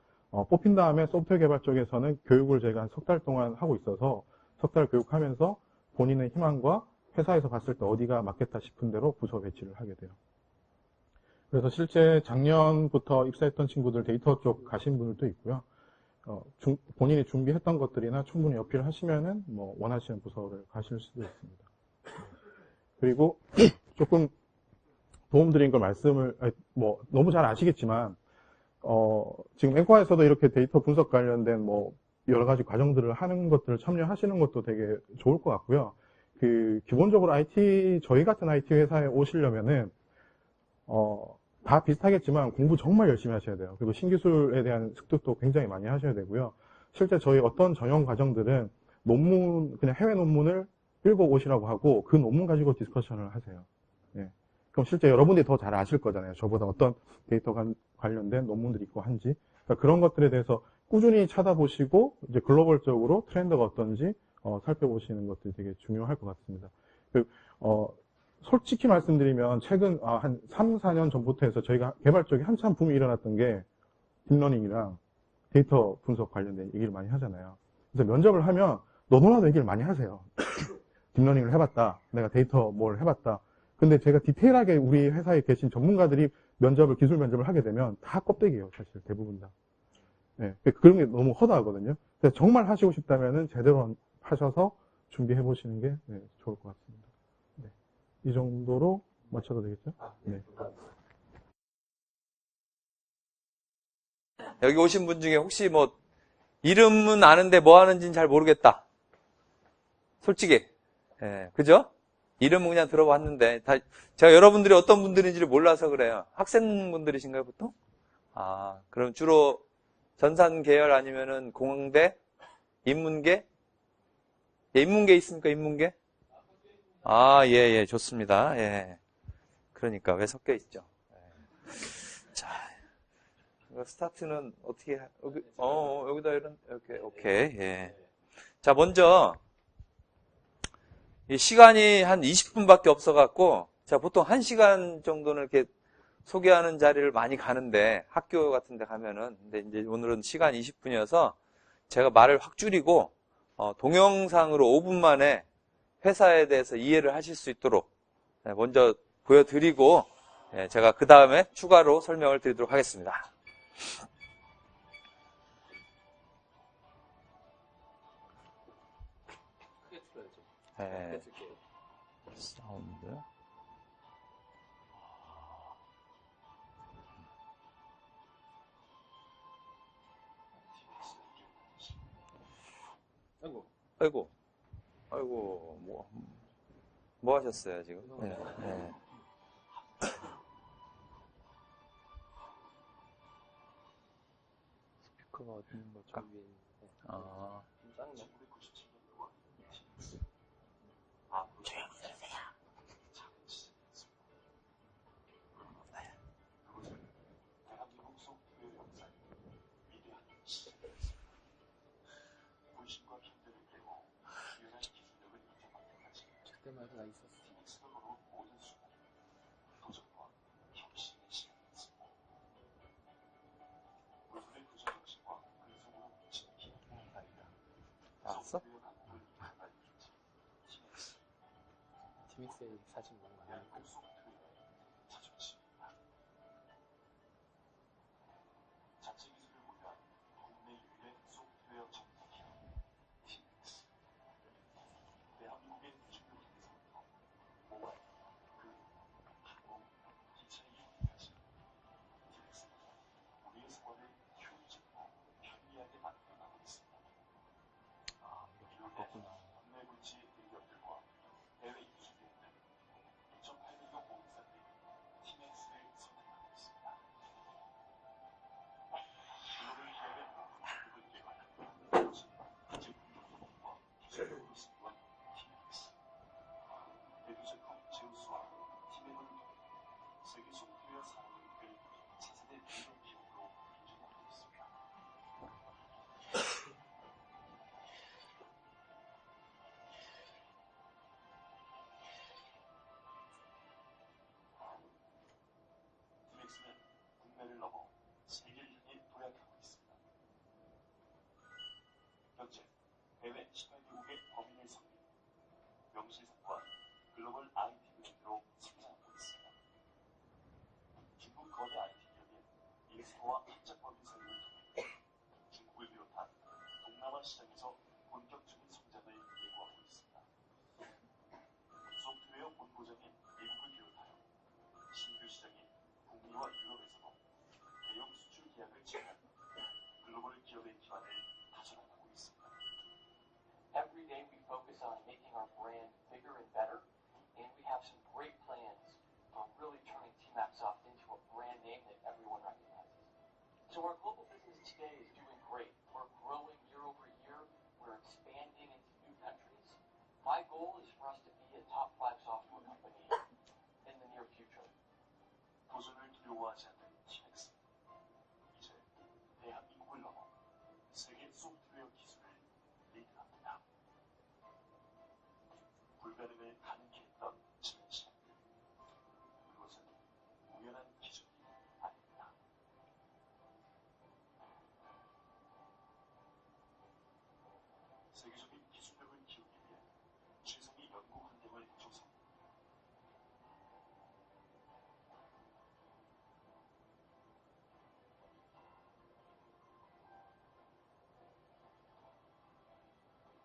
뽑힌 다음에 소프트웨어 개발 쪽에서는 교육을 저희가 한 석 달 동안 하고 있어서 석 달 교육하면서 본인의 희망과 회사에서 봤을 때 어디가 맞겠다 싶은 대로 부서 배치를 하게 돼요. 그래서 실제 작년부터 입사했던 친구들 데이터 쪽 가신 분들도 있고요. 본인이 준비했던 것들이나 충분히 어필하시면은 뭐 원하시는 부서를 가실 수도 있습니다. 그리고 조금 도움드린 걸 말씀을 뭐 너무 잘 아시겠지만 지금 앵커에서도 이렇게 데이터 분석 관련된 뭐 여러 가지 과정들을 하는 것들을 참여하시는 것도 되게 좋을 것 같고요. 그 기본적으로 저희 같은 IT 회사에 오시려면은 다 비슷하겠지만 공부 정말 열심히 하셔야 돼요. 그리고 신기술에 대한 습득도 굉장히 많이 하셔야 되고요. 실제 저희 어떤 전형 과정들은 그냥 해외 논문을 읽어오시라고 하고 그 논문 가지고 디스커션을 하세요. 예. 그럼 실제 여러분들이 더 잘 아실 거잖아요. 저보다 어떤 데이터 관련된 논문들이 있고 한지. 그러니까 그런 것들에 대해서 꾸준히 찾아보시고 이제 글로벌적으로 트렌드가 어떤지 살펴보시는 것들이 되게 중요할 것 같습니다. 솔직히 말씀드리면 최근 한 3, 4년 전부터 해서 저희가 개발 쪽에 한참 붐이 일어났던 게 딥러닝이랑 데이터 분석 관련된 얘기를 많이 하잖아요. 그래서 면접을 하면 너무나도 얘기를 많이 하세요. 딥러닝을 해봤다. 내가 데이터 뭘 해봤다. 근데 제가 디테일하게 우리 회사에 계신 전문가들이 기술 면접을 하게 되면 다 껍데기예요. 사실 대부분 다. 네, 그런 게 너무 허다하거든요. 그래서 정말 하시고 싶다면은 제대로 하셔서 준비해 보시는 게 좋을 것 같습니다. 네, 이 정도로 맞춰도 되겠죠? 네. 여기 오신 분 중에 혹시 뭐 이름은 아는데 뭐 하는지는 잘 모르겠다. 솔직히. 예, 그죠? 이름은 그냥 들어봤는데 제가 여러분들이 어떤 분들인지를 몰라서 그래요. 학생분들이신가요, 보통? 그럼 주로 전산 계열 아니면은 공대, 인문계? 예, 인문계 있습니까, 인문계? 예, 좋습니다. 예. 그러니까 왜 섞여 있죠? 예. 자, 스타트는 어떻게, 여기다 이렇게, 오케이, 예. 자, 먼저, 이 시간이 한 20분밖에 없어갖고, 자, 보통 1시간 정도는 이렇게 소개하는 자리를 많이 가는데, 학교 같은 데 가면은, 근데 이제 오늘은 시간 20분이어서, 제가 말을 확 줄이고, 동영상으로 5분 만에 회사에 대해서 이해를 하실 수 있도록, 먼저 보여드리고, 제가 그 다음에 추가로 설명을 드리도록 하겠습니다. 네. 사운드. 아이고, 뭐 하셨어요, 지금? 네. 스피커가 어디 있는 걸까? 조용히 들으세요. 그때마다 나 있었어. 알았어? 티믹스에 사진 너무 많으니까. 그렇구나. 세계 소프트웨어 산업을 차세대 비용 기업으로 인정받고 있습니다. 티맥스는 국내를 넘어 세계를 향해 도약하고 있습니다. 현재 해외 18개국의 법인을 설립, 명실상부한 글로벌 IT 브랜드로 성장하고 있습니다. 중국 거대 IT 기업인 잉스토와 합작법인 설립을 통해 중국을 비롯한 동남아 시장에서 본격적인 성장을 예고하고 있습니다. 소프트웨어 본고장인 미국을 비롯하여 신규 시장인 북미와 유럽에서도 대형 수출 계약을 체결한 글로벌 기업의 기반을 다져나가고 있습니다. Every day we focus on making our brand bigger and better, and we have some great plans on really turning T-Maxsoft into a brand name that everyone recognizes. So our global business today is doing great. We're growing year over year. We're expanding into new countries. My goal is for us to be a top 5 software company in the near future. 도전을 두려워하지 않는 티맥스. 이제 대한민국을 넘어 세계 소프트웨어 기술을 리드합니다. 불가능을 가능케 했던 지난 시간. 그것은 우연한 기술이 아닙니다. 세계적인 기술력을 키우기 위해 최상의 연구 환경을 조성.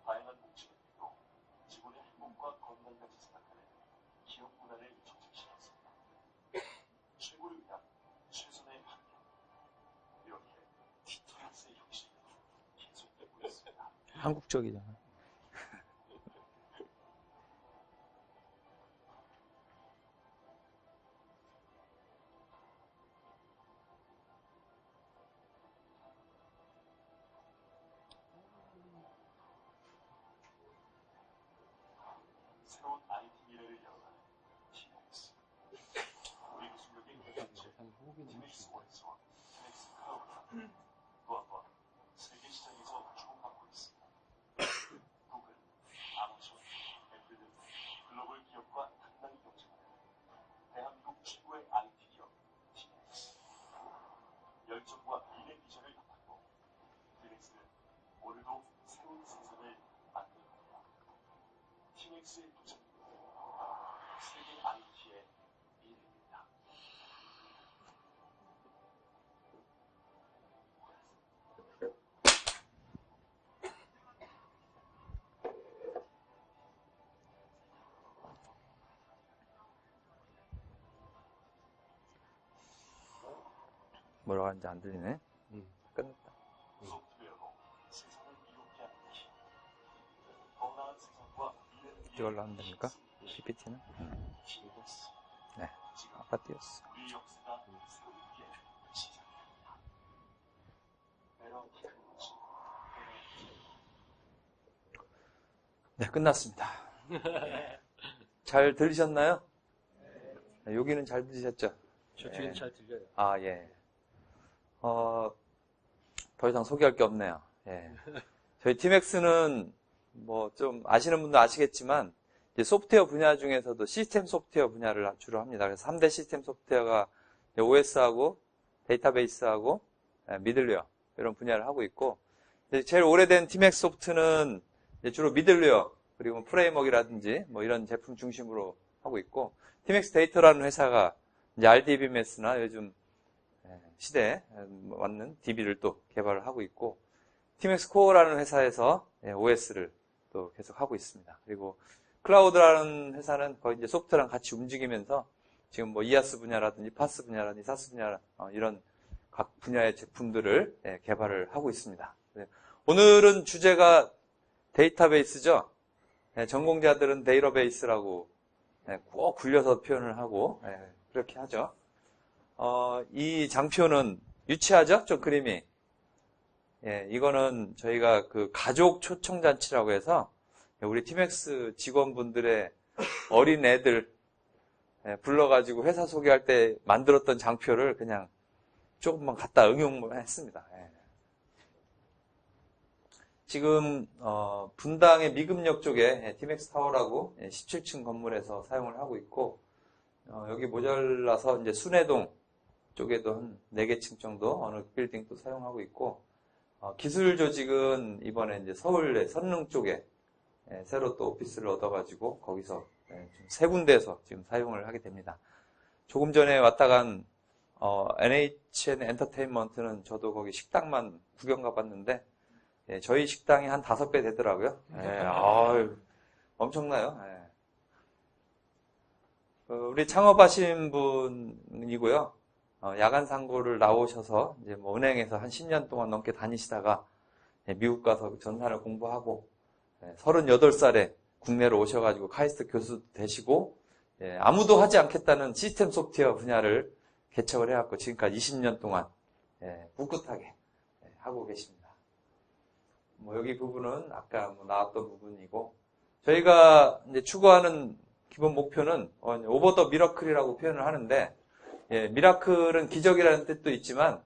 다양한 목적을 이루어 직원의 행복과 건강까지 생각하는 기업 문화를 정착시켰습니다. 최고를 위한 최선의 환경. 이렇게 티맥스의 혁신이 계속되고 있습니다. 한국적이잖아. 새로운 IT 미래를 열어가는 티맥스. 우리 기술력의 현재 티맥스 원스와 티맥스 클라우드가 또 한 번 세계 시장에서 주목받고 있습니다. 구글, 아마존, 애플 등 글로벌 기업과 당당히 경쟁하는 대한민국 최고의 IT 기업 티맥스. 열정과 미래 비전을 바탕으로 티맥스는 오늘도 새로운 세상을 만들어갑니다. 티맥스의 도전, 세계 IT의 미래입니다. 뭐라고 하는지 안 들리네. 끝났다. 소프트웨어로 세상을 이롭게 하는 힘. 더 나은 세상과 미래를 위해 이걸로 하면 됩니까? PPT는? 티맥스. 네. 지금 아까 띄웠어. 우리 역사가 새롭게 시작합니다. 베러 테크놀로지, 네, 끝났습니다. 잘 들으셨나요? 네, 여기는 잘 들으셨죠? 저 뒤에는 잘 들려요. 아, 예. 더 이상 소개할 게 없네요. 예. 저희 티맥스는 뭐 좀 아시는 분도 아시겠지만 이제 소프트웨어 분야 중에서도 시스템 소프트웨어 분야를 주로 합니다. 그래서 3대 시스템 소프트웨어가 OS하고 데이터베이스하고 미들웨어 이런 분야를 하고 있고 이제 제일 오래된 티맥스 소프트는 이제 주로 미들웨어 그리고 프레임워크라든지 뭐 이런 제품 중심으로 하고 있고 티맥스 데이터라는 회사가 이제 RDBMS나 요즘 시대에 맞는 DB를 또 개발을 하고 있고 티맥스 코어라는 회사에서 OS를 또 계속 하고 있습니다. 그리고 클라우드라는 회사는 거의 이제 소프트랑 같이 움직이면서 지금 뭐 이아스 분야라든지 파스 분야라든지 사스 분야 이런 각 분야의 제품들을 개발을 하고 있습니다. 오늘은 주제가 데이터베이스죠. 전공자들은 데이터베이스라고 꼭 굴려서 표현을 하고 그렇게 하죠. 이 장표는 유치하죠? 좀 그림이. 이거는 저희가 그 가족 초청잔치라고 해서 우리 티맥스 직원분들의 어린 애들 불러가지고 회사 소개할 때 만들었던 장표를 그냥 조금만 갖다 응용만 했습니다. 예. 지금 분당의 미금역 쪽에 티맥스 타워라고 17층 건물에서 사용을 하고 있고, 여기 모자라서 이제 순회동 쪽에도 한 4개 층 정도 어느 빌딩도 사용하고 있고, 기술 조직은 이번에 이제 서울의 선릉 쪽에 새로 또 오피스를 얻어가지고 거기서 세 군데에서 지금 사용을 하게 됩니다. 조금 전에 왔다 간 NHN 엔터테인먼트는 저도 거기 식당만 구경 가봤는데, 저희 식당이 한 5배 되더라고요. 엄청나요. 우리 창업하신 분이고요. 야간 상고를 나오셔서 이제 뭐 은행에서 한 10년 동안 넘게 다니시다가 미국 가서 전산을 공부하고 38살에 국내로 오셔가지고 카이스트 교수 되시고, 아무도 하지 않겠다는 시스템 소프트웨어 분야를 개척을 해갖고 지금까지 20년 동안 꿋꿋하게 하고 계십니다. 뭐 여기 부분은 아까 뭐 나왔던 부분이고, 저희가 이제 추구하는 기본 목표는 오버 더 미러클이라고 표현을 하는데, 미라클은 기적이라는 뜻도 있지만,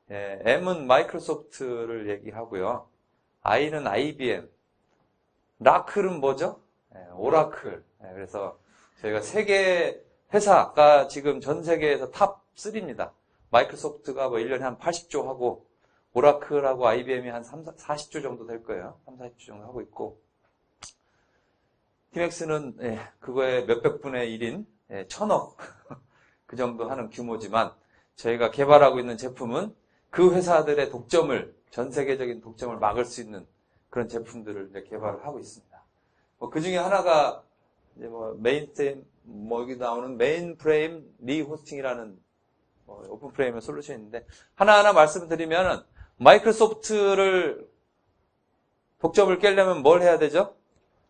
M은 마이크로소프트를 얘기하고요. I는 IBM, 라클은 뭐죠? 오라클. 그래서 저희가 세계 회사가 지금 전 세계에서 탑 3입니다. 마이크로소프트가 뭐 1년에 한 80조 하고, 오라클하고 IBM이 한 40조 정도 될 거예요. 40조 정도 하고 있고, 티맥스는 그거의 몇백 분의 1인 1000억 그 정도 하는 규모지만, 저희가 개발하고 있는 제품은 그 회사들의 독점을, 전 세계적인 독점을 막을 수 있는 그런 제품들을 이제 개발을 하고 있습니다. 그 중에 하나가 이제 여기 나오는 메인프레임 리호스팅이라는 오픈 프레임의 솔루션인데, 하나하나 말씀드리면은 마이크로소프트를 독점을 깨려면 뭘 해야 되죠?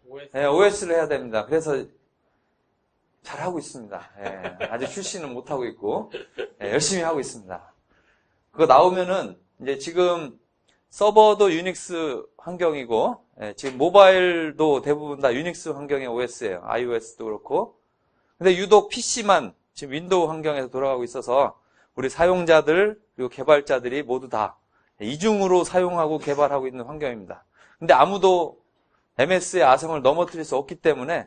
OS를 해야 됩니다. 그래서 잘하고 있습니다. 아직 출시는 못하고 있고, 열심히 하고 있습니다. 그거 나오면은, 이제 지금 서버도 유닉스 환경이고, 지금 모바일도 대부분 다 유닉스 환경의 OS예요. iOS도 그렇고. 근데 유독 PC만 지금 윈도우 환경에서 돌아가고 있어서, 우리 사용자들, 그리고 개발자들이 모두 다 이중으로 사용하고 개발하고 있는 환경입니다. 근데 아무도 MS의 아성을 넘어뜨릴 수 없기 때문에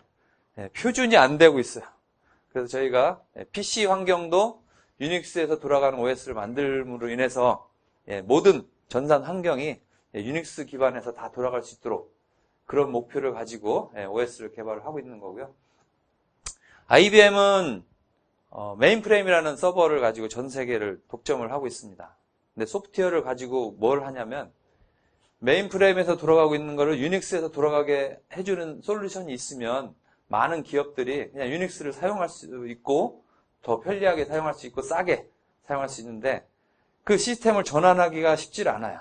표준이 안 되고 있어요. 그래서 저희가 PC 환경도 유닉스에서 돌아가는 OS를 만들므로 인해서 모든 전산 환경이 유닉스 기반에서 다 돌아갈 수 있도록 그런 목표를 가지고 OS를 개발을 하고 있는 거고요. IBM은 메인프레임이라는 서버를 가지고 전 세계를 독점을 하고 있습니다. 근데 소프트웨어를 가지고 뭘 하냐면, 메인프레임에서 돌아가고 있는 거를 유닉스에서 돌아가게 해주는 솔루션이 있으면 많은 기업들이 그냥 유닉스를 사용할 수 있고, 더 편리하게 사용할 수 있고, 싸게 사용할 수 있는데, 그 시스템을 전환하기가 쉽지 않아요.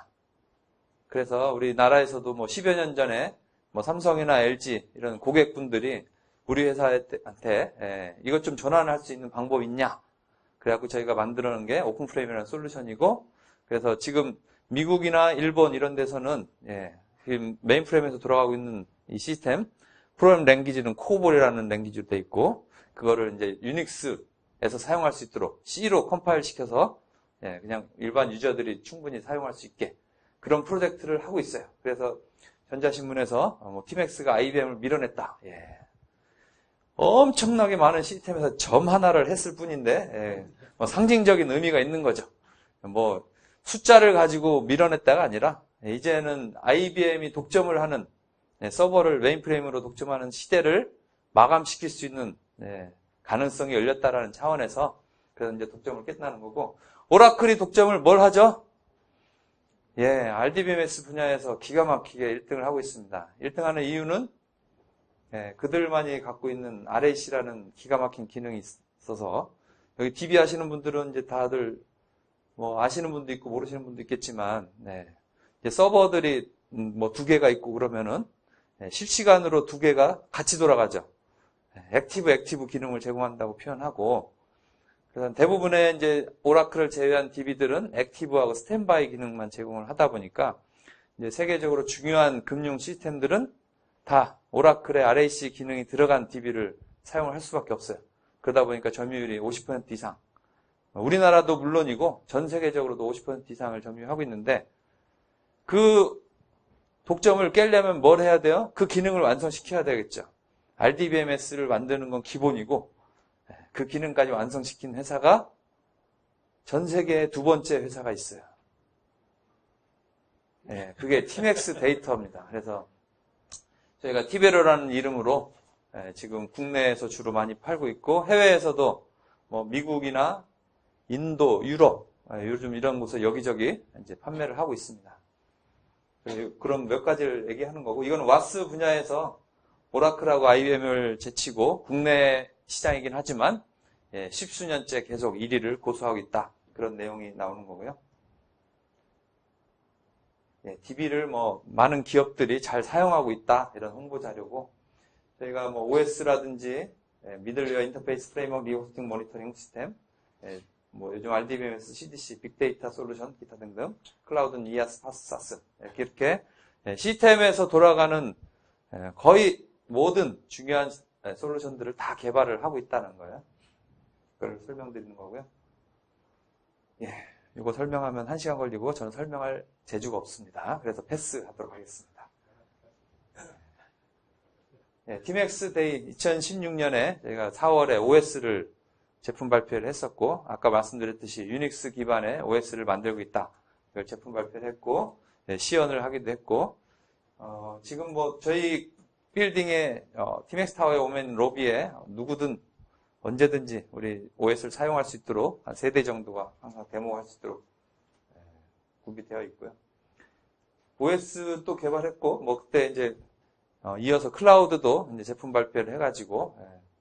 그래서 우리나라에서도 뭐 10여 년 전에 뭐 삼성이나 LG 이런 고객분들이 우리 회사한테 이것 좀 전환할 수 있는 방법 있냐? 그래갖고 저희가 만들어낸 게 오픈프레임이라는 솔루션이고, 그래서 지금 미국이나 일본 이런 데서는 메인프레임에서 돌아가고 있는 이 시스템, 프로그램 랭귀지는 코볼이라는 랭귀지로 돼 있고, 그거를 이제 유닉스에서 사용할 수 있도록 C로 컴파일 시켜서 그냥 일반 유저들이 충분히 사용할 수 있게 그런 프로젝트를 하고 있어요. 그래서 전자신문에서 티맥스가 IBM을 밀어냈다. 엄청나게 많은 시스템에서 점 하나를 했을 뿐인데 상징적인 의미가 있는 거죠. 뭐 숫자를 가지고 밀어냈다가 아니라 이제는 IBM이 독점을 하는 서버를 메인프레임으로 독점하는 시대를 마감시킬 수 있는 가능성이 열렸다라는 차원에서 그래서 이제 독점을 깼다는 거고, 오라클이 독점을 뭘 하죠? RDBMS 분야에서 기가 막히게 1등을 하고 있습니다. 1등하는 이유는 그들만이 갖고 있는 RAC라는 기가 막힌 기능이 있어서, 여기 DB 하시는 분들은 이제 다들 뭐 아시는 분도 있고 모르시는 분도 있겠지만, 이제 서버들이 뭐 2개가 있고 그러면은 실시간으로 2개가 같이 돌아가죠. 액티브 기능을 제공한다고 표현하고, 그래서 대부분의 이제 오라클을 제외한 DB들은 액티브하고 스탠바이 기능만 제공을 하다 보니까 이제 세계적으로 중요한 금융 시스템들은 다 오라클의 RAC 기능이 들어간 DB를 사용을 할 수밖에 없어요. 그러다 보니까 점유율이 50% 이상. 우리나라도 물론이고 전 세계적으로도 50% 이상을 점유하고 있는데 그 독점을 깨려면 뭘 해야 돼요? 그 기능을 완성시켜야 되겠죠. RDBMS를 만드는 건 기본이고 그 기능까지 완성시킨 회사가 전 세계에 두 번째 회사가 있어요. 그게 티맥스 데이터입니다. 그래서 저희가 티베로라는 이름으로 지금 국내에서 주로 많이 팔고 있고 해외에서도 뭐 미국이나 인도, 유럽 요즘 이런 곳에 여기저기 이제 판매를 하고 있습니다. 그럼 몇 가지를 얘기하는 거고 이건 와스 분야에서 오라클하고 IBM을 제치고 국내 시장이긴 하지만 십수년째 계속 1위를 고수하고 있다. 그런 내용이 나오는 거고요. DB를 뭐 많은 기업들이 잘 사용하고 있다. 이런 홍보 자료고 저희가 뭐 OS라든지 미들웨어 인터페이스 프레임워크 리호스팅 모니터링 시스템 뭐 요즘 RDBMS, CDC, 빅데이터 솔루션 기타 등등 클라우드는 이아스, 파스, 사스 이렇게 시스템에서 돌아가는 거의 모든 중요한 솔루션들을 다 개발을 하고 있다는 거예요. 그걸 설명드리는 거고요. 이거 설명하면 1시간 걸리고 저는 설명할 재주가 없습니다. 그래서 패스하도록 하겠습니다. 티맥스 데이 2016년에 저희가 4월에 OS를 제품 발표를 했었고 아까 말씀드렸듯이 유닉스 기반의 OS를 만들고 있다. 이걸 제품 발표를 했고 시연을 하기도 했고 지금 뭐 저희 빌딩에 티맥스 타워에 오면 로비에 누구든 언제든지 우리 OS를 사용할 수 있도록 한 3대 정도가 항상 데모할 수 있도록 구비되어 있고요. OS 또 개발했고 뭐 그때 이제 이어서 클라우드도 이제 제품 발표를 해가지고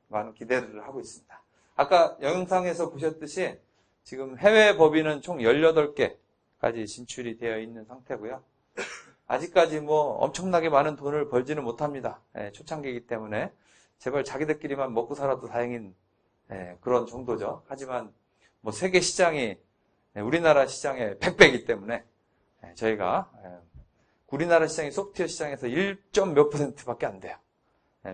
많은 기대를 하고 있습니다. 아까 영상에서 보셨듯이 지금 해외 법인은 총 18개까지 진출이 되어 있는 상태고요. 아직까지 뭐 엄청나게 많은 돈을 벌지는 못합니다. 초창기이기 때문에 제발 자기들끼리만 먹고 살아도 다행인 그런 정도죠. 하지만 뭐 세계 시장이 우리나라 시장의 100배이기 때문에 저희가 우리나라 시장이 소프트웨어 시장에서 1점 몇 %밖에 안 돼요.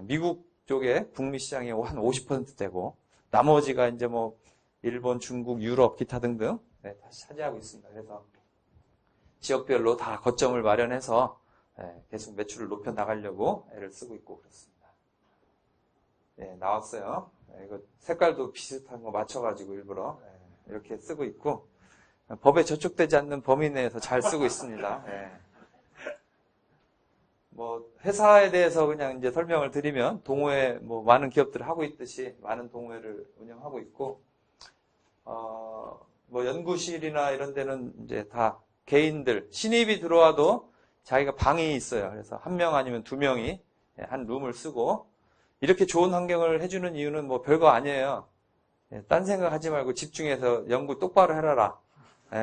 미국 쪽에 북미 시장이 한 50% 되고 나머지가 이제 뭐 일본, 중국, 유럽, 기타 등등 다시 차지하고 있습니다. 그래서 지역별로 다 거점을 마련해서 계속 매출을 높여 나가려고 애를 쓰고 있고 그렇습니다. 나왔어요. 이거 색깔도 비슷한 거 맞춰가지고 일부러 이렇게 쓰고 있고 법에 저촉되지 않는 범위 내에서 잘 쓰고 있습니다. 뭐 회사에 대해서 그냥 이제 설명을 드리면 동호회 뭐 많은 기업들을 하고 있듯이 많은 동호회를 운영하고 있고 뭐 연구실이나 이런 데는 이제 다 개인들 신입이 들어와도 자기가 방이 있어요. 그래서 1명 아니면 2명이 한 룸을 쓰고 이렇게 좋은 환경을 해주는 이유는 뭐 별거 아니에요. 딴 생각하지 말고 집중해서 연구 똑바로 해라라.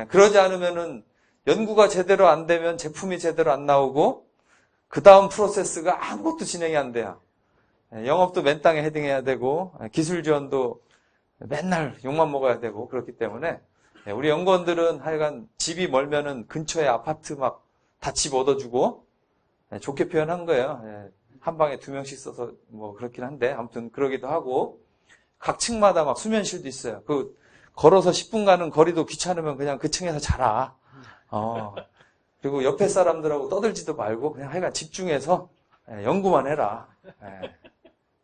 그러지 않으면은 연구가 제대로 안 되면 제품이 제대로 안 나오고 그 다음 프로세스가 아무것도 진행이 안 돼요. 영업도 맨 땅에 헤딩해야 되고 기술 지원도 맨날 욕만 먹어야 되고 그렇기 때문에 우리 연구원들은 하여간 집이 멀면은 근처에 아파트 막 다 집 얻어주고 좋게 표현한 거예요. 한 방에 2명씩 써서 뭐 그렇긴 한데 아무튼 그러기도 하고 각 층마다 막 수면실도 있어요. 그 걸어서 10분 가는 거리도 귀찮으면 그냥 그 층에서 자라. 그리고 옆에 사람들하고 떠들지도 말고 그냥 하여간 집중해서 연구만 해라.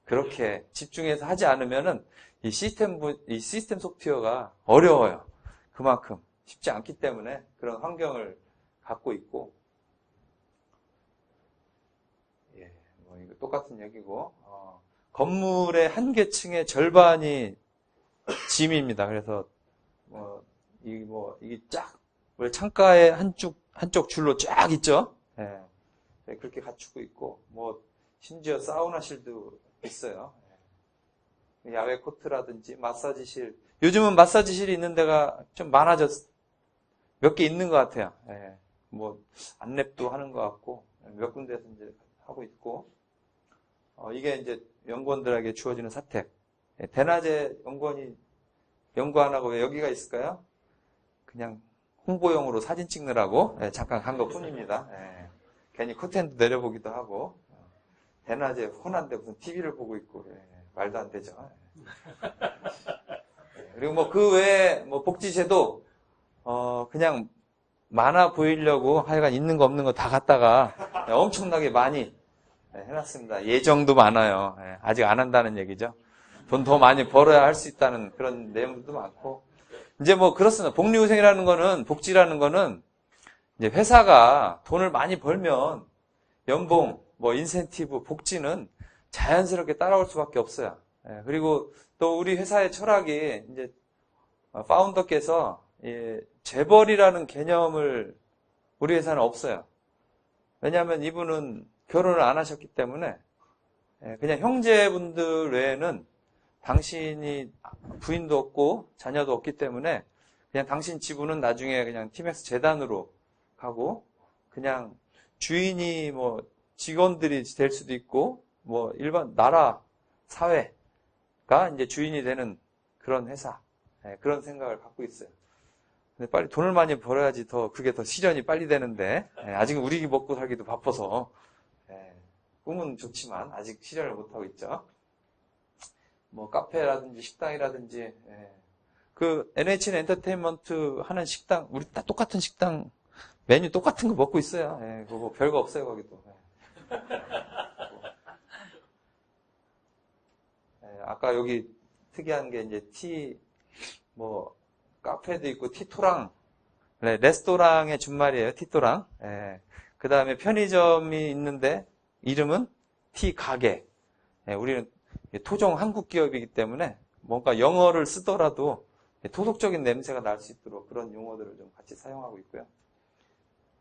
그렇게 집중해서 하지 않으면은 이 시스템 소프트웨어가 어려워요. 그만큼 쉽지 않기 때문에 그런 환경을 갖고 있고, 뭐 이거 똑같은 얘기고, 건물의 한 개층의 절반이 짐입니다. 그래서 이게 쫙 원래 창가에 한쪽 줄로 쫙 있죠. 그렇게 갖추고 있고, 뭐 심지어 사우나실도 있어요. 야외 코트라든지 마사지실. 요즘은 마사지실이 있는 데가 좀 몇 개 있는 것 같아요. 뭐 안랩도 하는 것 같고 몇 군데에서 이제 하고 있고. 이게 이제 연구원들에게 주어지는 사택. 대낮에 연구원이 연구 안 하고 왜 여기가 있을까요? 그냥 홍보용으로 사진 찍느라고 잠깐 간 것 뿐입니다. 괜히 커튼도 내려보기도 하고 대낮에 혼한데 무슨 TV를 보고 있고 말도 안 되죠. 그리고 뭐 그 외에 뭐 복지제도 그냥 많아 보이려고 하여간 있는 거 없는 거 다 갖다가 엄청나게 많이 해놨습니다. 예정도 많아요. 아직 안 한다는 얘기죠. 돈 더 많이 벌어야 할 수 있다는 그런 내용도 많고. 이제 뭐 그렇습니다. 복리후생이라는 거는, 복지라는 거는 이제 회사가 돈을 많이 벌면 연봉, 뭐 인센티브, 복지는 자연스럽게 따라올 수밖에 없어요. 그리고 또 우리 회사의 철학이 이제 파운더께서 재벌이라는 개념을 우리 회사는 없어요. 왜냐하면 이분은 결혼을 안 하셨기 때문에 그냥 형제분들 외에는 당신이 부인도 없고 자녀도 없기 때문에 그냥 당신 지분은 나중에 그냥 티맥스 재단으로 가고 그냥 주인이 뭐 직원들이 될 수도 있고 뭐 일반 나라 사회가 이제 주인이 되는 그런 회사 그런 생각을 갖고 있어요. 근데 빨리 돈을 많이 벌어야지 그게 더 실현이 빨리 되는데 아직은 우리 먹고 살기도 바빠서 꿈은 좋지만 아직 실현을 못하고 있죠. 뭐 카페라든지 식당이라든지 그 NHN 엔터테인먼트 하는 식당 우리 다 똑같은 식당 메뉴 똑같은 거 먹고 있어요. 그거 뭐 별거 없어요 거기도. 아까 여기 특이한 게 이제 뭐 카페도 있고 티토랑 레스토랑의 준말이에요. 티토랑. 그 다음에 편의점이 있는데 이름은 티가게. 우리는 토종 한국 기업이기 때문에 뭔가 영어를 쓰더라도 토속적인 냄새가 날 수 있도록 그런 용어들을 좀 같이 사용하고 있고요.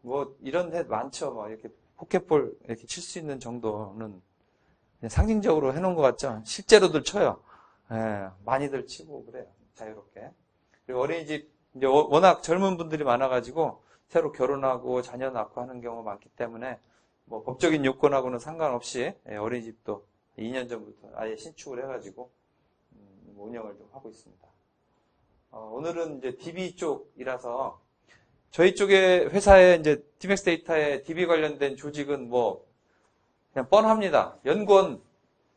뭐 이런 데 많죠. 뭐 이렇게 포켓볼 이렇게 칠 수 있는 정도는 그냥 상징적으로 해놓은 것 같죠. 실제로들 쳐요. 많이들 치고 그래요. 자유롭게. 그리고 어린이집 이제 워낙 젊은 분들이 많아가지고 새로 결혼하고 자녀 낳고 하는 경우가 많기 때문에 뭐 법적인 요건하고는 상관없이 어린이집도 2년 전부터 아예 신축을 해가지고 운영을 좀 하고 있습니다. 오늘은 이제 DB 쪽이라서 저희 쪽에 회사에 이제 티맥스 데이터에 DB 관련된 조직은 뭐 그냥 뻔합니다. 연구원,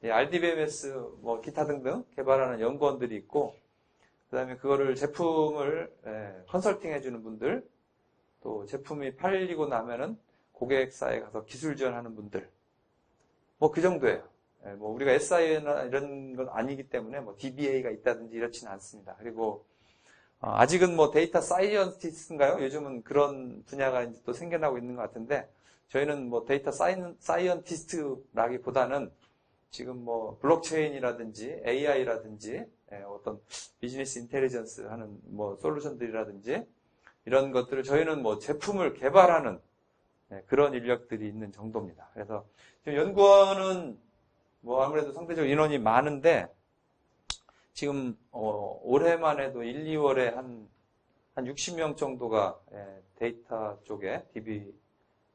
RDBMS 뭐 기타 등등 개발하는 연구원들이 있고 그다음에 그거를 제품을 컨설팅 해주는 분들, 또 제품이 팔리고 나면은 고객사에 가서 기술 지원하는 분들, 뭐 그 정도예요. 뭐 우리가 SI나 이런 건 아니기 때문에 뭐 DBA가 있다든지 이렇지는 않습니다. 그리고 아직은 뭐 데이터 사이언티스트인가요? 요즘은 그런 분야가 이제 또 생겨나고 있는 것 같은데 저희는 뭐 데이터 사이언티스트라기보다는 지금 뭐 블록체인이라든지 AI라든지 어떤 비즈니스 인텔리전스 하는 뭐 솔루션들이라든지 이런 것들을 저희는 뭐 제품을 개발하는 그런 인력들이 있는 정도입니다. 그래서 지금 연구원은 뭐 아무래도 상대적으로 인원이 많은데 지금 올해만 해도 1, 2월에 한 60명 정도가 데이터 쪽에 DB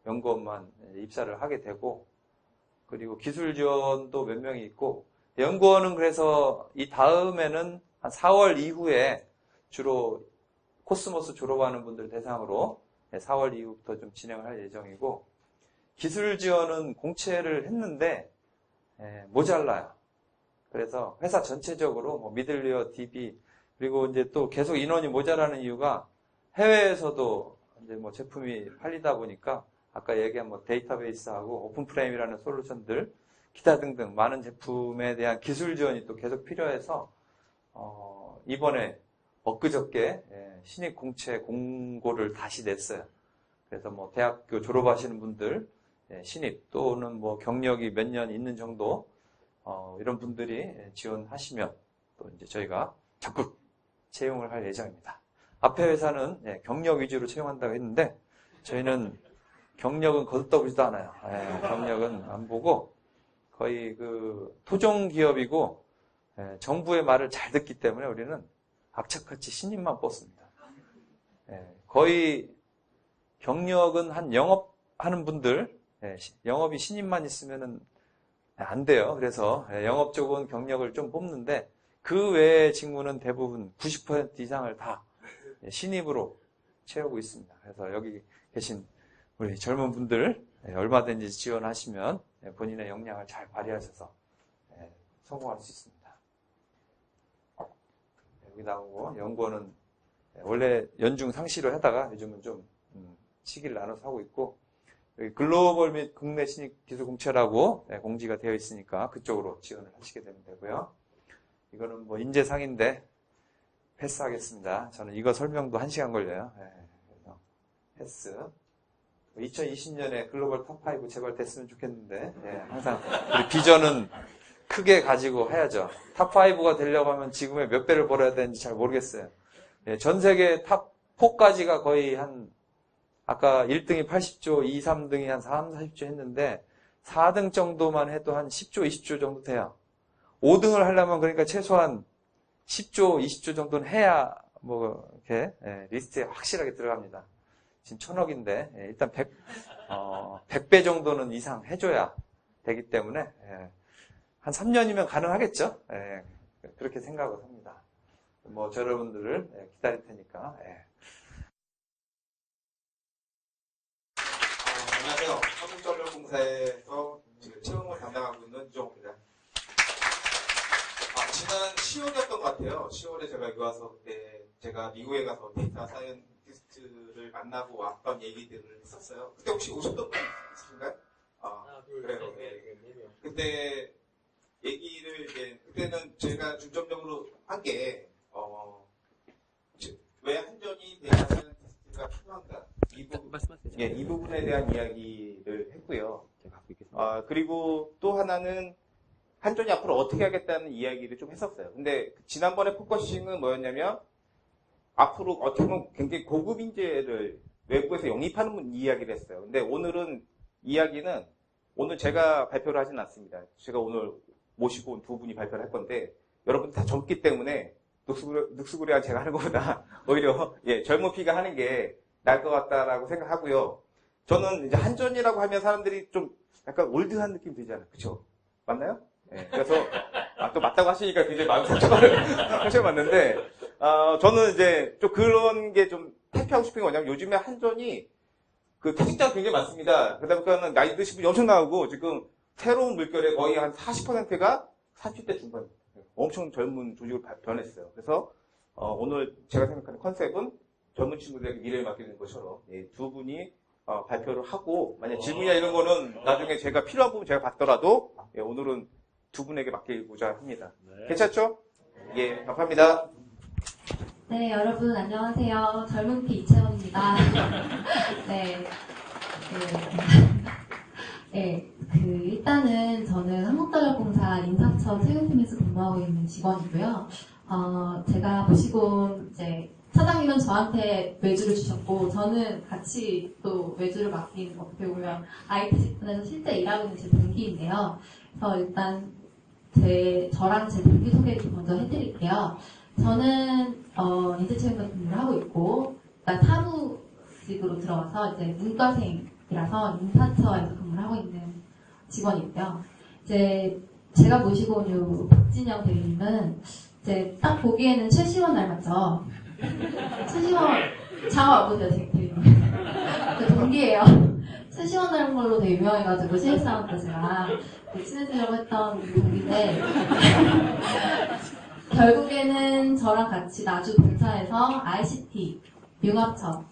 연구원만 입사를 하게 되고 그리고 기술 지원도 몇 명이 있고 연구원은 그래서 이 다음에는 한 4월 이후에 주로 코스모스 졸업하는 분들 대상으로 4월 이후부터 좀 진행을 할 예정이고 기술 지원은 공채를 했는데 모자라요. 그래서 회사 전체적으로 뭐 미들웨어, DB 그리고 이제 또 계속 인원이 모자라는 이유가 해외에서도 이제 뭐 제품이 팔리다 보니까 아까 얘기한 뭐 데이터베이스하고 오픈프레임이라는 솔루션들 기타 등등 많은 제품에 대한 기술 지원이 또 계속 필요해서 이번에 엊그저께 신입 공채 공고를 다시 냈어요. 그래서 뭐 대학교 졸업하시는 분들 신입 또는 뭐 경력이 몇 년 있는 정도 이런 분들이 지원하시면 또 이제 저희가 적극 채용을 할 예정입니다. 앞에 회사는 경력 위주로 채용한다고 했는데 저희는 경력은 거듭떠보지도 않아요. 경력은 안 보고 거의 그 토종 기업이고 정부의 말을 잘 듣기 때문에 우리는 악착같이 신입만 뽑습니다. 거의 경력은 한 영업하는 분들 영업이 신입만 있으면은 안 돼요. 그래서 영업 쪽은 경력을 좀 뽑는데 그 외의 직무는 대부분 90% 이상을 다 신입으로 채우고 있습니다. 그래서 여기 계신 우리 젊은 분들 얼마든지 지원하시면 본인의 역량을 잘 발휘하셔서 성공할 수 있습니다. 여기 나오고 연구원은 원래 연중 상시로 하다가 요즘은 좀 시기를 나눠서 하고 있고 여기 글로벌 및 국내 신입 기술 공채라고 공지가 되어 있으니까 그쪽으로 지원을 하시게 되면 되고요. 이거는 뭐 인재상인데 패스하겠습니다. 저는 이거 설명도 1시간 걸려요. 그래서 패스. 2020년에 글로벌 탑5 제발 됐으면 좋겠는데 항상 우리 비전은 크게 가지고 해야죠. 탑5가 되려고 하면 지금의 몇 배를 벌어야 되는지 잘 모르겠어요. 전 세계 탑4까지가 거의 한 아까 1등이 80조, 2, 3등이 한 3, 40조 했는데 4등 정도만 해도 한 10조, 20조 정도 돼요. 5등을 하려면 그러니까 최소한 10조, 20조 정도는 해야 뭐 이렇게 리스트에 확실하게 들어갑니다. 지금 1000억인데 일단 100배 정도는 이상 해줘야 되기 때문에 한 3년이면 가능하겠죠. 그렇게 생각을 합니다. 뭐 저 여러분들을 기다릴 테니까. 안녕하세요. 한국전력공사에서 지금 채용을 담당하고 있는 유정호입니다. 지난 10월이었던 것 같아요. 10월에 제가 여기 와서 그때 제가 미국에 가서 데이터 사이언티스트를 만나고 왔던 얘기들을 했었어요. 그때 혹시 오셨던 분 있으신가요? 그래요. 그때 얘기를 이제 그때는 제가 중점적으로 한 게 왜 한전이 데이터 사이언티스트가 필요한가 이 부분에 대한 이야기를 했고요. 그리고 또 하나는 한전이 앞으로 어떻게 하겠다는 이야기를 좀 했었어요. 근데 지난번에 포커싱은 뭐였냐면 앞으로 어떻게 보면 굉장히 고급 인재를 외국에서 영입하는 이야기를 했어요. 근데 오늘은 이야기는 오늘 제가 발표를 하진 않습니다. 제가 오늘 모시고 온 두 분이 발표를 할 건데 여러분 다 젊기 때문에 늑수구리한 제가 하는 것보다 오히려 젊은 피가 하는 게 나을 것 같다라고 생각하고요. 저는 이제 한전이라고 하면 사람들이 좀 약간 올드한 느낌 들잖아요. 그쵸? 맞나요? 그래서 또 맞다고 하시니까 굉장히 마음 상처받는데 저는 이제 좀 그런 게 좀 탈피하고 싶은 게 뭐냐면 요즘에 한전이 그 퇴직자가 굉장히 많습니다. 그러다 보니까 나이 드신 분이 엄청 나오고 지금 새로운 물결의 거의 한 40%가 30대 중반 엄청 젊은 조직으로 변했어요. 그래서 오늘 제가 생각하는 컨셉은 젊은 친구들에게 미래를 맡기는 것처럼 두 분이 발표를 하고 만약 질문이나 이런 거는 나중에 제가 필요한 부분 제가 받더라도 오늘은 두 분에게 맡기고자 합니다. 괜찮죠? 감사합니다. 네, 여러분 안녕하세요. 젊은 피 이채원입니다. 일단은 저는 한국전력공사 인사처 채용팀에서 근무하고 있는 직원이고요. 제가 모시고 이제 차장님은 저한테 외주를 주셨고 저는 같이 또 외주를 맡긴 어떻게 보면 IT 직군에서 실제 일하고 있는 제 동기인데요. 그래서 일단 저랑 제 동기 소개를 좀 먼저 해드릴게요. 저는 인재채용과 근무를 하고 있고 그러니까 사무직으로 들어와서 이제 문과생이라서 인사처에서 근무를 하고 있는 직원이고요. 이제 제가 모시고 온 박진영 대리님은 이제 딱 보기에는 최시원 닮았죠. 최시원 장화 와보세요, 대리님. 제 동기예요. 최시원 닮은 걸로 되게 유명해가지고 신입사원 때 제가 친해지려고 했던 동기인데 결국에는 저랑 같이 나주 본사에서 ICT 융합처에서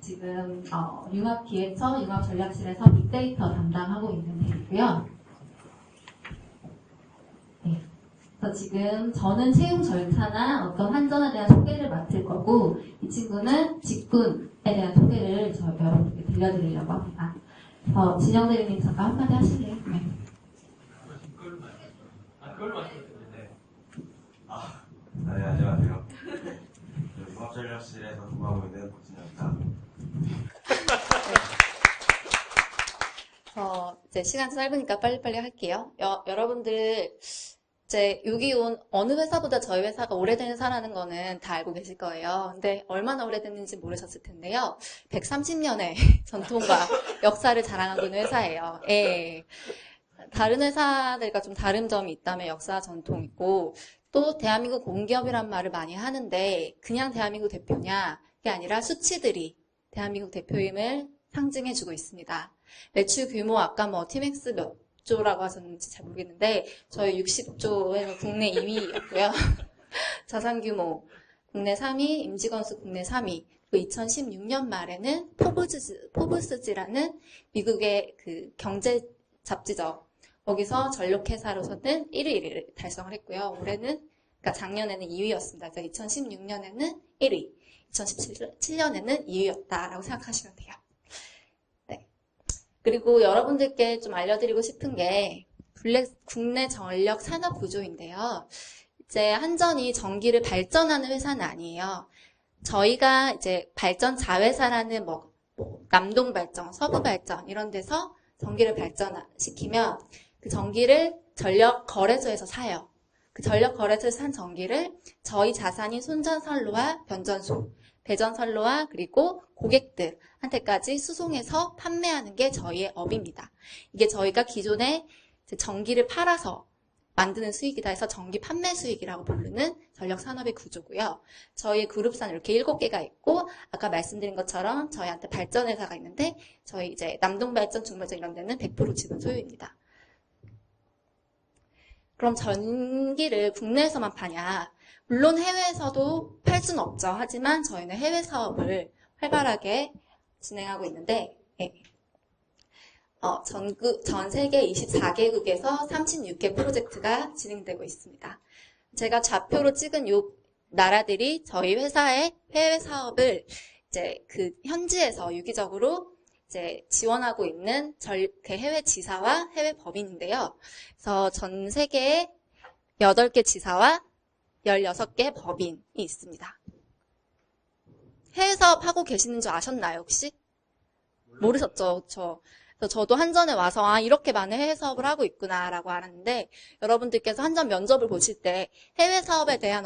지금 융합기획처, 융합전략실에서 빅데이터 담당하고 있는 데이고요. 그래서 지금 저는 채용 절차나 어떤 한전에 대한 소개를 맡을 거고 이 친구는 직군에 대한 소개를 여러분께 들려드리려고 합니다. 그래서 진영 대리님 잠깐 한마디 하실래요? 네, 안녕하세요. 융합전략실에서 근무하고 있는 박진영입니다. 이제 시간 짧으니까 빨리빨리 할게요. 여러분들 이제 여기 온 어느 회사보다 저희 회사가 오래된 회사라는 거는 다 알고 계실 거예요. 근데 얼마나 오래됐는지 모르셨을 텐데요. 130년의 전통과 역사를 자랑하고 있는 회사예요. 다른 회사들과 좀 다른 점이 있다면 역사 전통 있고 또 대한민국 공기업이란 말을 많이 하는데 그냥 대한민국 대표냐 그게 아니라 수치들이 대한민국 대표임을 상징해주고 있습니다. 매출 규모 아까 티맥스 몇 60조라고 하셨는지 잘 모르겠는데 저희 60조에서 국내 2위였고요. 자산 규모 국내 3위, 임직원수 국내 3위. 그 2016년 말에는 포브스지라는 미국의 그 경제 잡지죠. 거기서 전력회사로서는 1위를 달성을 했고요. 올해는, 그러니까 작년에는 2위였습니다. 그래서 2016년에는 1위, 2017년에는 2위였다라고 생각하시면 돼요. 네. 그리고 여러분들께 좀 알려드리고 싶은 게 국내 전력 산업 구조인데요. 이제 한전이 전기를 발전하는 회사는 아니에요. 저희가 이제 발전 자회사라는 남동 발전, 서부 발전 이런 데서 전기를 발전시키면 그 전기를 전력 거래소에서 사요. 그 전력 거래소에서 산 전기를 저희 자산인 손전선로와 변전소, 배전선로와 그리고 고객들한테까지 수송해서 판매하는 게 저희의 업입니다. 이게 저희가 기존에 전기를 팔아서 만드는 수익이다 해서 전기 판매 수익이라고 부르는 전력 산업의 구조고요. 저희 그룹사는 이렇게 7개가 있고 아까 말씀드린 것처럼 저희한테 발전회사가 있는데 저희 이제 남동발전, 중발전 이런 데는 100% 지분 소유입니다. 그럼 전기를 국내에서만 파냐? 물론 해외에서도 팔 수는 없죠. 하지만 저희는 해외 사업을 활발하게 진행하고 있는데 전 세계 24개국에서 36개 프로젝트가 진행되고 있습니다. 제가 좌표로 찍은 요 나라들이 저희 회사의 해외 사업을 이제 그 현지에서 유기적으로 이제 지원하고 있는 해외 지사와 해외 법인인데요. 그래서 전 세계에 8개 지사와 16개 법인이 있습니다. 해외 사업 하고 계시는 줄 아셨나요, 혹시? 모르셨죠? 저도 한전에 와서 이렇게 많은 해외 사업을 하고 있구나라고 알았는데 여러분들께서 한전 면접을 보실 때 해외 사업에 대한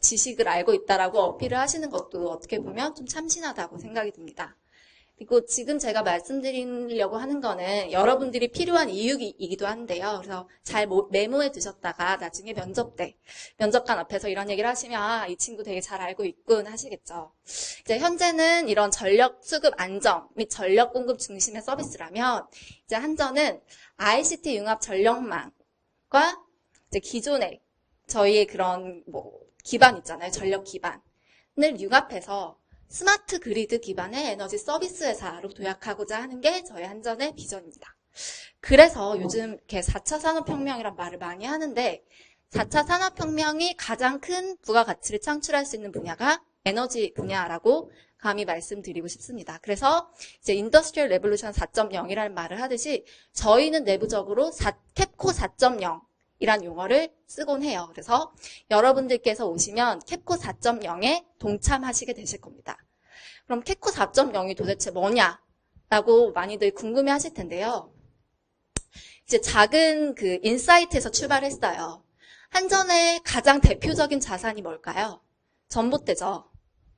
지식을 알고 있다라고 어필을 하시는 것도 어떻게 보면 좀 참신하다고 생각이 듭니다. 그리고 지금 제가 말씀드리려고 하는 거는 여러분들이 필요한 이유이기도 한데요. 그래서 잘 메모해 두셨다가 나중에 면접관 앞에서 이런 얘기를 하시면 이 친구 되게 잘 알고 있군 하시겠죠. 이제 현재는 이런 전력 수급 안정 및 전력 공급 중심의 서비스라면 이제 한전은 ICT 융합 전력망과 이제 기존의 저희의 그런 기반 있잖아요. 전력 기반을 융합해서 스마트 그리드 기반의 에너지 서비스 회사로 도약하고자 하는 게 저희 한전의 비전입니다. 그래서 요즘 이렇게 4차 산업혁명이란 말을 많이 하는데 4차 산업혁명이 가장 큰 부가가치를 창출할 수 있는 분야가 에너지 분야라고 감히 말씀드리고 싶습니다. 그래서 이제 인더스트리얼 레볼루션 4.0이라는 말을 하듯이 저희는 내부적으로 캡코 4.0 이란 용어를 쓰곤 해요. 그래서 여러분들께서 오시면 캡코 4.0에 동참하시게 되실 겁니다. 그럼 캡코 4.0이 도대체 뭐냐라고 많이들 궁금해 하실 텐데요. 이제 작은 그 인사이트에서 출발했어요. 한전의 가장 대표적인 자산이 뭘까요? 전봇대죠.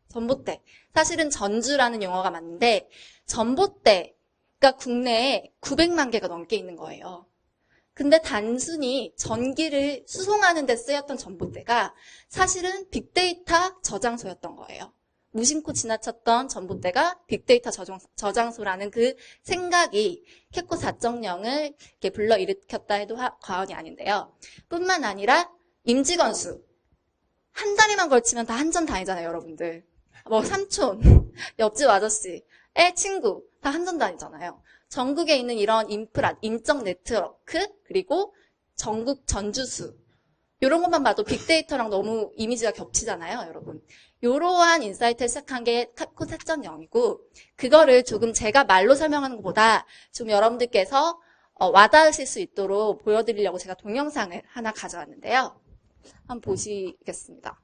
전봇대. 사실은 전주라는 용어가 맞는데 전봇대가 국내에 900만 개가 넘게 있는 거예요. 근데 단순히 전기를 수송하는 데 쓰였던 전봇대가 사실은 빅데이터 저장소였던 거예요. 무심코 지나쳤던 전봇대가 빅데이터 저장소라는 그 생각이 캡코 4.0을 이렇게 불러일으켰다 해도 과언이 아닌데요. 뿐만 아니라 임직원 수. 한 다리만 걸치면 다 한전 다니잖아요, 여러분들. 삼촌, 옆집 아저씨의 친구, 다 한전 다니잖아요. 전국에 있는 이런 인프라, 인적 네트워크, 그리고 전국 전주수. 이런 것만 봐도 빅데이터랑 너무 이미지가 겹치잖아요, 여러분. 이러한 인사이트를 시작한 게 캡코 4.0이고, 그거를 조금 제가 말로 설명하는 것보다 좀 여러분들께서 와닿으실 수 있도록 보여드리려고 제가 동영상을 하나 가져왔는데요. 한번 보시겠습니다.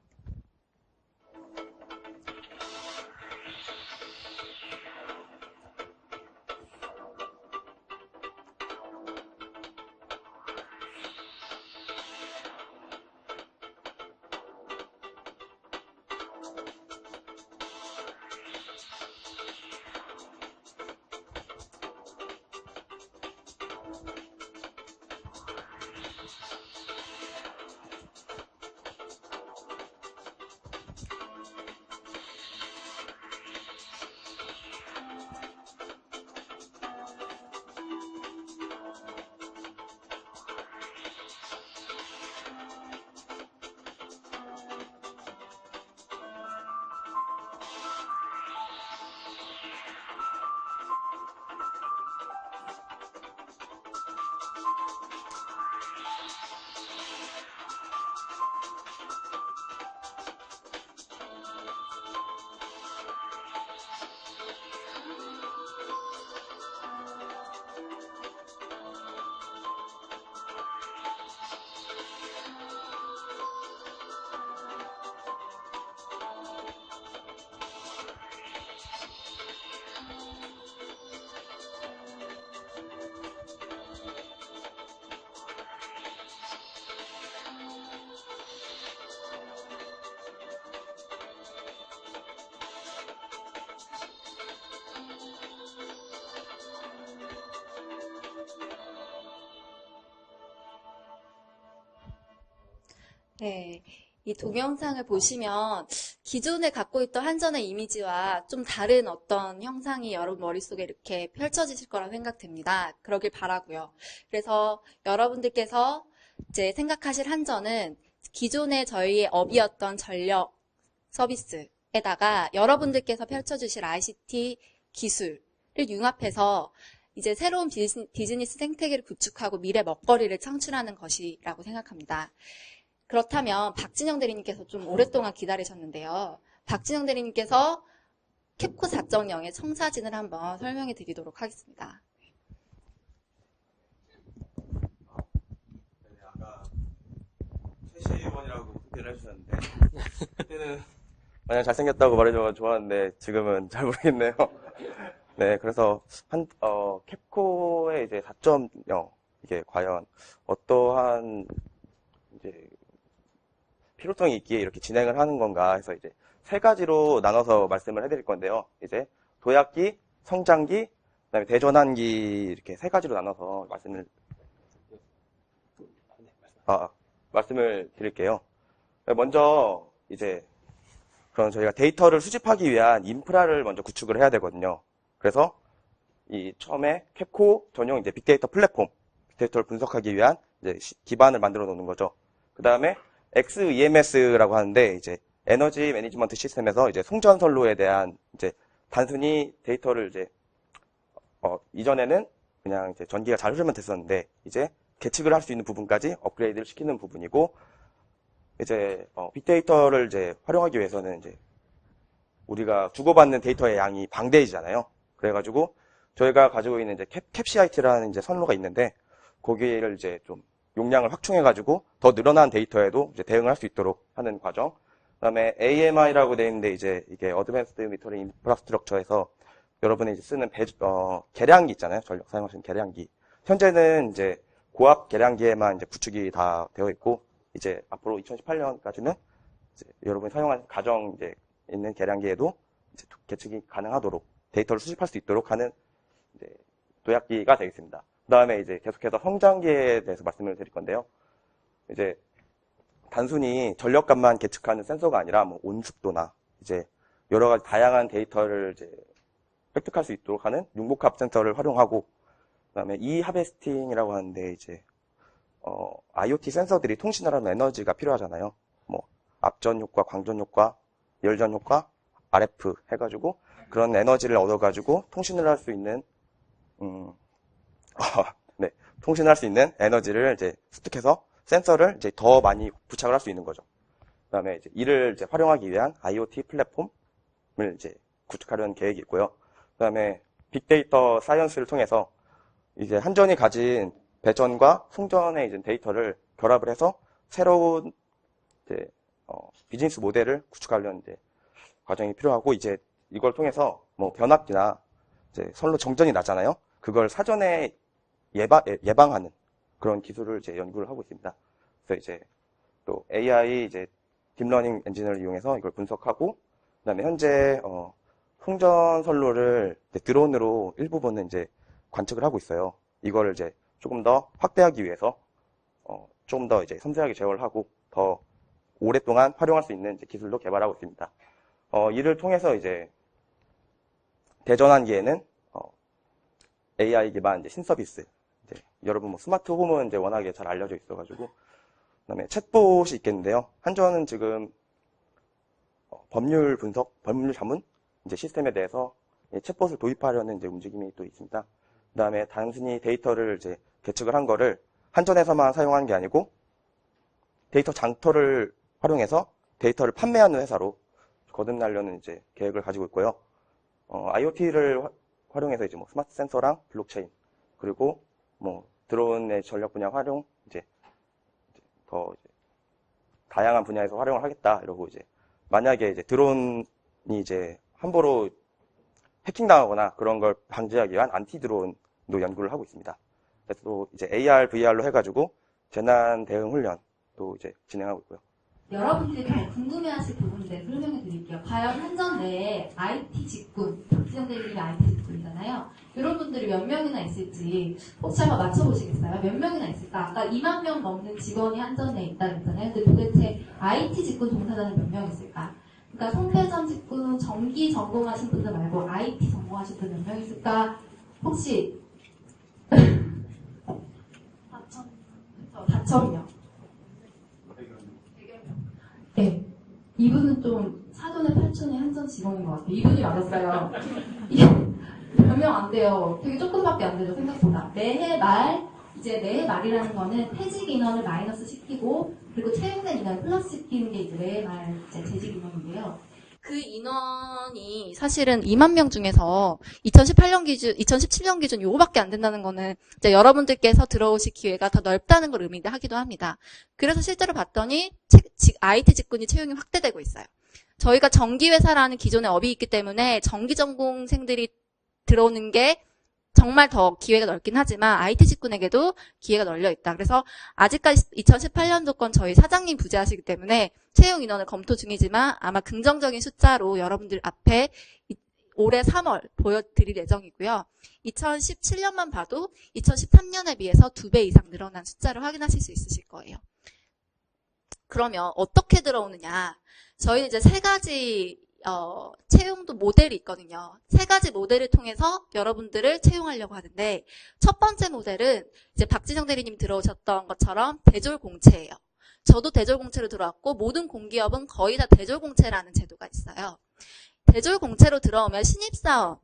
네. 이 동영상을 보시면 기존에 갖고 있던 한전의 이미지와 좀 다른 어떤 형상이 여러분 머릿속에 이렇게 펼쳐지실 거라고 생각됩니다. 그러길 바라고요. 그래서 여러분들께서 이제 생각하실 한전은 기존의 저희의 업이었던 전력 서비스에다가 여러분들께서 펼쳐주실 ICT 기술을 융합해서 이제 새로운 비즈니스 생태계를 구축하고 미래 먹거리를 창출하는 것이라고 생각합니다. 그렇다면 박진영 대리님께서 좀 오랫동안 기다리셨는데요. 박진영 대리님께서 캡코 4.0의 청사진을 한번 설명해 드리도록 하겠습니다. 네, 아까 최시 의원이라고 소개를 해주셨는데 그때는 마냥 잘생겼다고 말해줘서 좋았는데 지금은 잘 모르겠네요. 네, 그래서 캡코의 이제 4.0 이게 과연 어떠한 이제 필요성이 있기에 이렇게 진행을 하는 건가 해서 이제 세 가지로 나눠서 말씀을 해드릴 건데요. 이제 도약기, 성장기, 그다음에 대전환기 이렇게 세 가지로 나눠서 말씀을 드릴게요. 먼저 이제 그럼 저희가 데이터를 수집하기 위한 인프라를 먼저 구축을 해야 되거든요. 그래서 이 처음에 캡코 전용 이제 빅데이터 플랫폼, 빅데이터를 분석하기 위한 이제 기반을 만들어 놓는 거죠. 그 다음에 XEMS라고 하는데 이제 에너지 매니지먼트 시스템에서 이제 송전선로에 대한 이제 단순히 데이터를 이제 이전에는 그냥 이제 전기가 잘 흐르면 됐었는데 이제 계측을 할 수 있는 부분까지 업그레이드를 시키는 부분이고 이제 빅데이터를 이제 활용하기 위해서는 이제 우리가 주고받는 데이터의 양이 방대해지잖아요. 그래가지고 저희가 가지고 있는 이제 캡CIT라는 이제 선로가 있는데 거기를 이제 좀 용량을 확충해가지고 더 늘어난 데이터에도 이제 대응을 할 수 있도록 하는 과정. 그다음에 AMI라고 되어 있는데 이제 이게 어드밴스드 미터링 인프라스트럭처에서 여러분이 이제 쓰는 계량기 있잖아요. 전력 사용하시는 계량기. 현재는 이제 고압 계량기에만 이제 구축이 다 되어 있고 이제 앞으로 2018년까지는 이제 여러분이 사용하는 가정 이제 있는 계량기에도 이제 계측이 가능하도록 데이터를 수집할 수 있도록 하는 이제 도약기가 되겠습니다. 그 다음에 이제 계속해서 성장기에 대해서 말씀을 드릴 건데요. 이제 단순히 전력값만 계측하는 센서가 아니라 뭐 온습도나 이제 여러 가지 다양한 데이터를 이제 획득할 수 있도록 하는 융복합 센서를 활용하고 그다음에 E-하베스팅이라고 하는데 이제 IoT 센서들이 통신을 하면 에너지가 필요하잖아요. 뭐 압전 효과, 광전 효과, 열전 효과, RF 해가지고 그런 에너지를 얻어가지고 통신을 할 수 있는 네, 통신할 수 있는 에너지를 이제 습득해서 센서를 이제 더 많이 부착을 할 수 있는 거죠. 그다음에 이제 이를 이제 활용하기 위한 IoT 플랫폼을 이제 구축하려는 계획이 있고요. 그다음에 빅데이터 사이언스를 통해서 이제 한전이 가진 배전과 송전의 이제 데이터를 결합을 해서 새로운 이제 비즈니스 모델을 구축하려는 이제 과정이 필요하고 이제 이걸 통해서 뭐 변압기나 이제 선로 정전이 나잖아요. 그걸 사전에 예방하는 그런 기술을 이제 연구를 하고 있습니다. 그래서 이제 또 AI 이제 딥러닝 엔진을 이용해서 이걸 분석하고 그다음에 현재 송전 선로를 드론으로 일부분은 이제 관측을 하고 있어요. 이거를 이제 조금 더 확대하기 위해서 조금 더 이제 섬세하게 제어를 하고 더 오랫동안 활용할 수 있는 이제 기술도 개발하고 있습니다. 이를 통해서 이제 대전환기에는 AI 기반 이제 신서비스, 이제 여러분 뭐 스마트 홈은 이제 워낙에 잘 알려져 있어가지고, 그다음에 챗봇이 있겠는데요. 한전은 지금 법률 분석, 법률 자문 이제 시스템에 대해서 챗봇을 도입하려는 이제 움직임이 또 있습니다. 그다음에 단순히 데이터를 이제 계측을 한 거를 한전에서만 사용하는 게 아니고 데이터 장터를 활용해서 데이터를 판매하는 회사로 거듭나려는 이제 계획을 가지고 있고요. IoT를 활용해서 이제 뭐 스마트 센서랑 블록체인 그리고 뭐 드론의 전력 분야 활용 이제 더 이제 다양한 분야에서 활용을 하겠다 이러고 이제 만약에 이제 드론이 이제 함부로 해킹당하거나 그런 걸 방지하기 위한 안티 드론도 연구를 하고 있습니다. 그래서 또 이제 AR, VR로 해가지고 재난 대응 훈련도 이제 진행하고 있고요. 여러분들이 더 궁금해하실 부분에 설명해 드릴게요. 과연 한전 내에 IT 직군, 박지영 대리님이 IT 직군이잖아요. 이런 분들이 몇 명이나 있을지 혹시 한번 맞춰보시겠어요? 몇 명이나 있을까? 아까 2만 명 넘는 직원이 한전에 있다고 했잖아요. 근데 도대체 IT 직군 종사자는 몇 명 있을까? 그러니까 송배전 직군 전기 전공하신 분들 말고 IT 전공하신 분들 몇 명 있을까? 혹시 4,000명. 네. 이분은 좀 사전에 8천의 한전 직원인 것 같아요. 이분이 맞았어요. 몇 명 안 돼요. 되게 조금밖에 안 되죠, 생각보다. 매해 말이라는 거는 퇴직 인원을 마이너스 시키고, 그리고 채용된 인원을 플러스 시키는 게 이제 매해 말 재직 인원인데요. 그 인원이 사실은 2만 명 중에서 2018년 기준, 2017년 기준 요거밖에 안 된다는 거는 이제 여러분들께서 들어오실 기회가 더 넓다는 걸 의미하기도 합니다. 그래서 실제로 봤더니 IT 직군이 채용이 확대되고 있어요. 저희가 전기회사라는 기존의 업이 있기 때문에 전기 전공생들이 들어오는 게 정말 더 기회가 넓긴 하지만 IT 직군에게도 기회가 널려 있다. 그래서 아직까지 2018년도권 저희 사장님 부재하시기 때문에 채용 인원을 검토 중이지만 아마 긍정적인 숫자로 여러분들 앞에 올해 3월 보여드릴 예정이고요. 2017년만 봐도 2013년에 비해서 2배 이상 늘어난 숫자를 확인하실 수 있으실 거예요. 그러면 어떻게 들어오느냐? 저희는 이제 3가지 채용도 모델이 있거든요. 3가지 모델을 통해서 여러분들을 채용하려고 하는데, 첫 번째 모델은 이제 박진영 대리님 들어오셨던 것처럼 대졸공채예요. 저도 대졸공채로 들어왔고, 모든 공기업은 거의 다 대졸공채라는 제도가 있어요. 대졸공채로 들어오면 신입사원,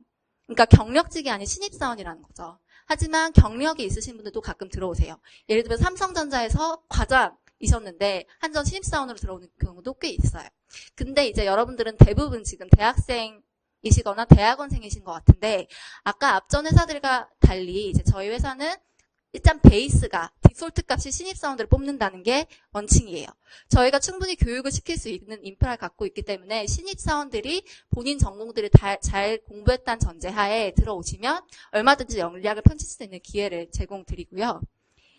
그러니까 경력직이 아닌 신입사원이라는 거죠. 하지만 경력이 있으신 분들도 가끔 들어오세요. 예를 들면 삼성전자에서 과장이셨는데 한전 신입사원으로 들어오는 경우도 꽤 있어요. 근데 이제 여러분들은 대부분 지금 대학생이시거나 대학원생이신 것 같은데, 아까 앞전 회사들과 달리 이제 저희 회사는 일단 베이스가 디폴트 값이 신입사원들을 뽑는다는 게 원칙이에요. 저희가 충분히 교육을 시킬 수 있는 인프라를 갖고 있기 때문에 신입사원들이 본인 전공들을 잘 공부했다는 전제하에 들어오시면 얼마든지 역량을 펼칠 수 있는 기회를 제공드리고요.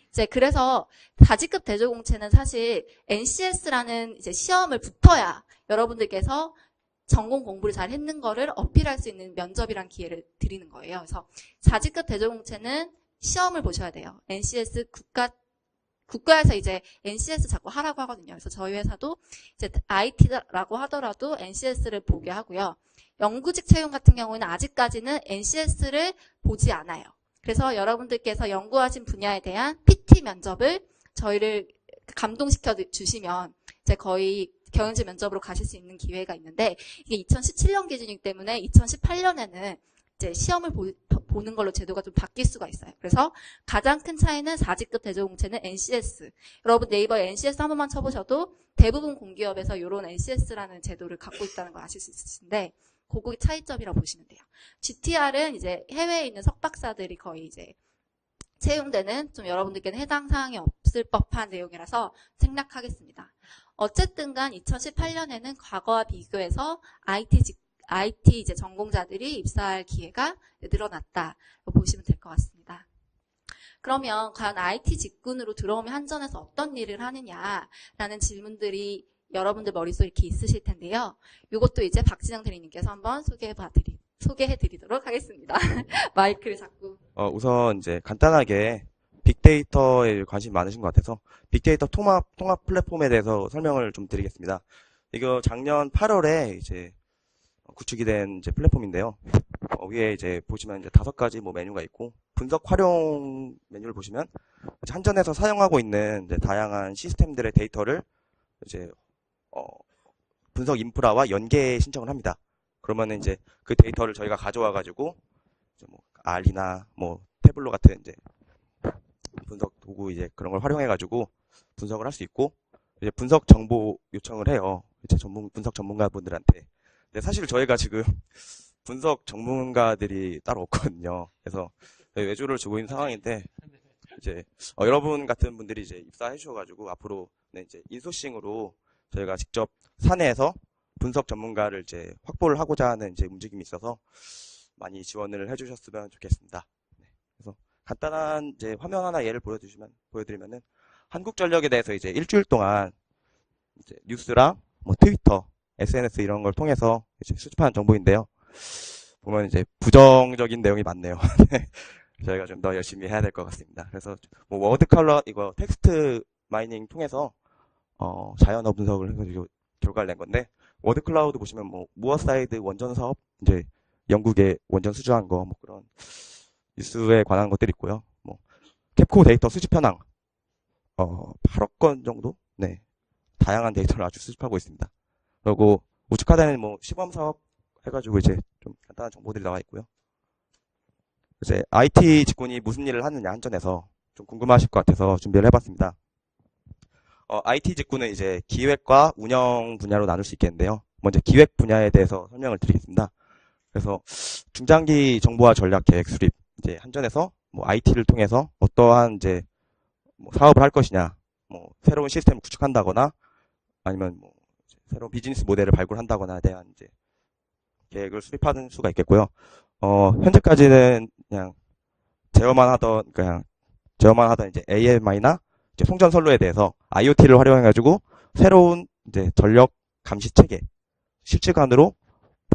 이제 그래서 다직급 대졸공채는 사실 NCS라는 이제 시험을 붙어야 여러분들께서 전공 공부를 잘 했는 거를 어필할 수 있는 면접이란 기회를 드리는 거예요. 그래서 4직급 대졸공채는 시험을 보셔야 돼요. NCS 국가에서 이제 NCS 자꾸 하라고 하거든요. 그래서 저희 회사도 이제 IT라고 하더라도 NCS를 보게 하고요. 연구직 채용 같은 경우에는 아직까지는 NCS를 보지 않아요. 그래서 여러분들께서 연구하신 분야에 대한 PT 면접을 저희를 감동시켜 주시면 이제 거의 경영진 면접으로 가실 수 있는 기회가 있는데, 이게 2017년 기준이기 때문에 2018년에는 이제 시험을 보는 걸로 제도가 좀 바뀔 수가 있어요. 그래서 가장 큰 차이는 4직급 대졸공채는 NCS. 여러분 네이버에 NCS 한 번만 쳐보셔도 대부분 공기업에서 이런 NCS라는 제도를 갖고 있다는 걸 아실 수 있으신데, 그게 차이점이라고 보시면 돼요. GTR은 이제 해외에 있는 석박사들이 거의 이제 채용되는, 좀 여러분들께는 해당 사항이 없을 법한 내용이라서 생략하겠습니다. 어쨌든 간 2018년에는 과거와 비교해서 IT 이제 전공자들이 입사할 기회가 늘어났다 보시면 될 것 같습니다. 그러면 과연 IT 직군으로 들어오면 한전에서 어떤 일을 하느냐라는 질문들이 여러분들 머릿속에 이렇게 있으실 텐데요. 이것도 이제 박진영 대리님께서 한번 소개해드리도록 하겠습니다. 마이크를 잡고. 우선 이제 간단하게 빅데이터에 관심이 많으신 것 같아서 빅데이터 통합 플랫폼에 대해서 설명을 좀 드리겠습니다. 이거 작년 8월에 이제 구축이 된 이제 플랫폼인데요. 위에 이제 보시면 이제 5가지 뭐 메뉴가 있고, 분석 활용 메뉴를 보시면 한전에서 사용하고 있는 이제 다양한 시스템들의 데이터를 이제 분석 인프라와 연계 신청을 합니다. 그러면은 이제 그 데이터를 저희가 가져와 가지고 뭐 R이나 뭐 태블로 같은 이제 분석 도구 이제 그런 걸 활용해 가지고 분석을 할 수 있고, 이제 분석 정보 요청을 해요. 이제 분석 전문가분들한테. 근데 사실 저희가 지금 분석 전문가들이 따로 없거든요. 그래서 외주를 주고 있는 상황인데, 이제 여러분 같은 분들이 이제 입사해 주셔가지고 앞으로는 이제 인소싱으로 저희가 직접 사내에서 분석 전문가를 이제 확보를 하고자 하는 이제 움직임이 있어서 많이 지원을 해주셨으면 좋겠습니다. 그래서 간단한 이제 화면 하나 예를 보여드리면은 한국전력에 대해서 이제 일주일 동안 이제 뉴스랑 뭐 트위터, SNS 이런 걸 통해서 이제 수집한 정보인데요. 보면 이제 부정적인 내용이 많네요. 저희가 좀 더 열심히 해야 될 것 같습니다. 그래서 뭐 워드 컬러 이거 텍스트 마이닝 통해서 자연어 분석을 해가지고 결과를 낸 건데, 워드 클라우드 보시면 뭐 무어사이드 원전 사업 이제 영국에 원전 수주한 거 뭐 그런 뉴스에 관한 것들이 있고요. 뭐 캡코 데이터 수집 현황 8억 건 정도 네 다양한 데이터를 아주 수집하고 있습니다. 그리고 우측하단에는 뭐 시범 사업 해가지고 이제 좀 간단한 정보들이 나와 있고요. 이제 IT 직군이 무슨 일을 하느냐 한전에서 좀 궁금하실 것 같아서 준비를 해봤습니다. IT 직군은 이제 기획과 운영 분야로 나눌 수 있겠는데요. 먼저 기획 분야에 대해서 설명을 드리겠습니다. 그래서 중장기 정보화 전략 계획 수립, 이제 한전에서 뭐 IT를 통해서 어떠한 이제 뭐 사업을 할 것이냐, 뭐 새로운 시스템을 구축한다거나 아니면 뭐 새로운 비즈니스 모델을 발굴한다거나에 대한 이제 계획을 수립하는 수가 있겠고요. 현재까지는 그냥 제어만 하던 이제 AMI나 이제 송전 선로에 대해서 IoT를 활용해가지고 새로운 이제 전력 감시 체계, 실시간으로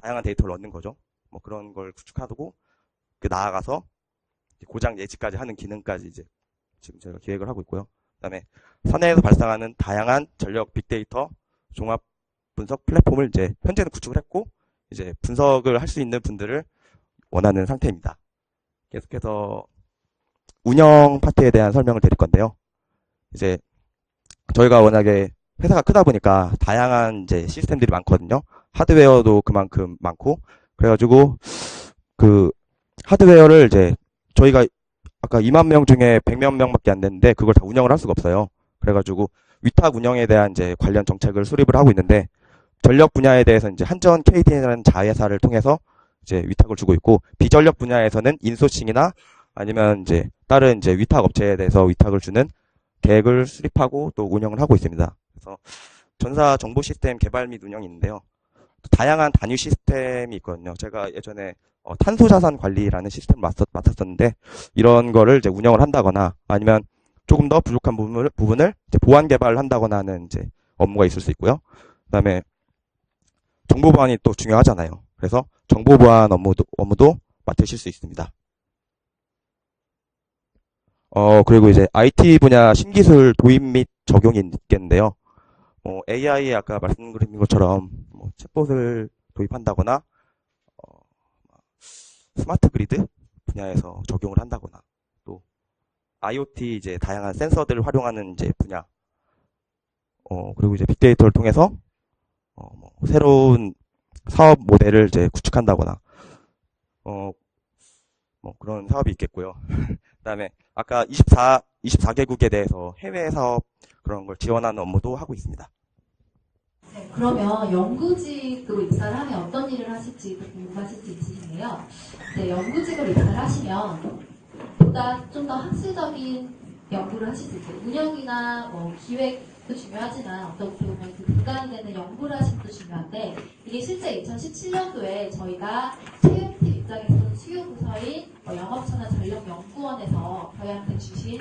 다양한 데이터를 얻는 거죠. 뭐 그런 걸 구축하고 나아가서 고장 예측까지 하는 기능까지 이제 지금 저희가 기획을 하고 있고요. 그다음에 사내에서 발생하는 다양한 전력 빅데이터 종합 분석 플랫폼을 이제 현재는 구축을 했고 이제 분석을 할 수 있는 분들을 원하는 상태입니다. 계속해서 운영 파트에 대한 설명을 드릴 건데요. 이제 저희가 워낙에 회사가 크다 보니까 다양한 이제 시스템들이 많거든요. 하드웨어도 그만큼 많고 그래가지고 그 하드웨어를 이제 저희가 아까 2만 명 중에 100몇 명밖에 안 됐는데 그걸 다 운영을 할 수가 없어요. 그래가지고 위탁 운영에 대한 이제 관련 정책을 수립을 하고 있는데 전력 분야에 대해서 이제 한전 KD라는 자회사를 통해서 이제 위탁을 주고 있고 비전력 분야에서는 인소싱이나 아니면 이제 다른 이제 위탁 업체에 대해서 위탁을 주는 계획을 수립하고 또 운영을 하고 있습니다. 그래서 전사 정보 시스템 개발 및 운영이 있는데요. 다양한 단위 시스템이 있거든요. 제가 예전에 탄소 자산 관리라는 시스템을 맡았었는데 이런 거를 이제 운영을 한다거나 아니면 조금 더 부족한 부분을 이제 보안 개발을 한다거나 하는 이제 업무가 있을 수 있고요. 그다음에 정보 보안이 또 중요하잖아요. 그래서 정보 보안 업무도 맡으실 수 있습니다. 그리고 이제 IT 분야 신기술 도입 및 적용이 있겠는데요. AI에 아까 말씀드린 것처럼 뭐 챗봇을 도입한다거나 스마트 그리드 분야에서 적용을 한다거나 또 IoT 이제 다양한 센서들을 활용하는 이제 분야 그리고 이제 빅데이터를 통해서 뭐 새로운 사업 모델을 이제 구축한다거나 뭐 그런 사업이 있겠고요. 그다음에 아까 24개국에 대해서 해외 사업 그런 걸 지원하는 업무도 하고 있습니다. 네, 그러면 연구직으로 입사를 하면 어떤 일을 하실지 궁금하실 수 있으신데요. 네, 연구직으로 입사를 하시면 보다 좀 더 학술적인 연구를 하실 수 있어요. 운영이나 뭐 기획도 중요하지만 어떻게 보면 그 근간이 되는 연구를 하시는 것도 중요한데 이게 실제 2017년도에 저희가 채용팀 입장에서는 수요 부서인 영업처나 전력연구원에서 저희한테 주신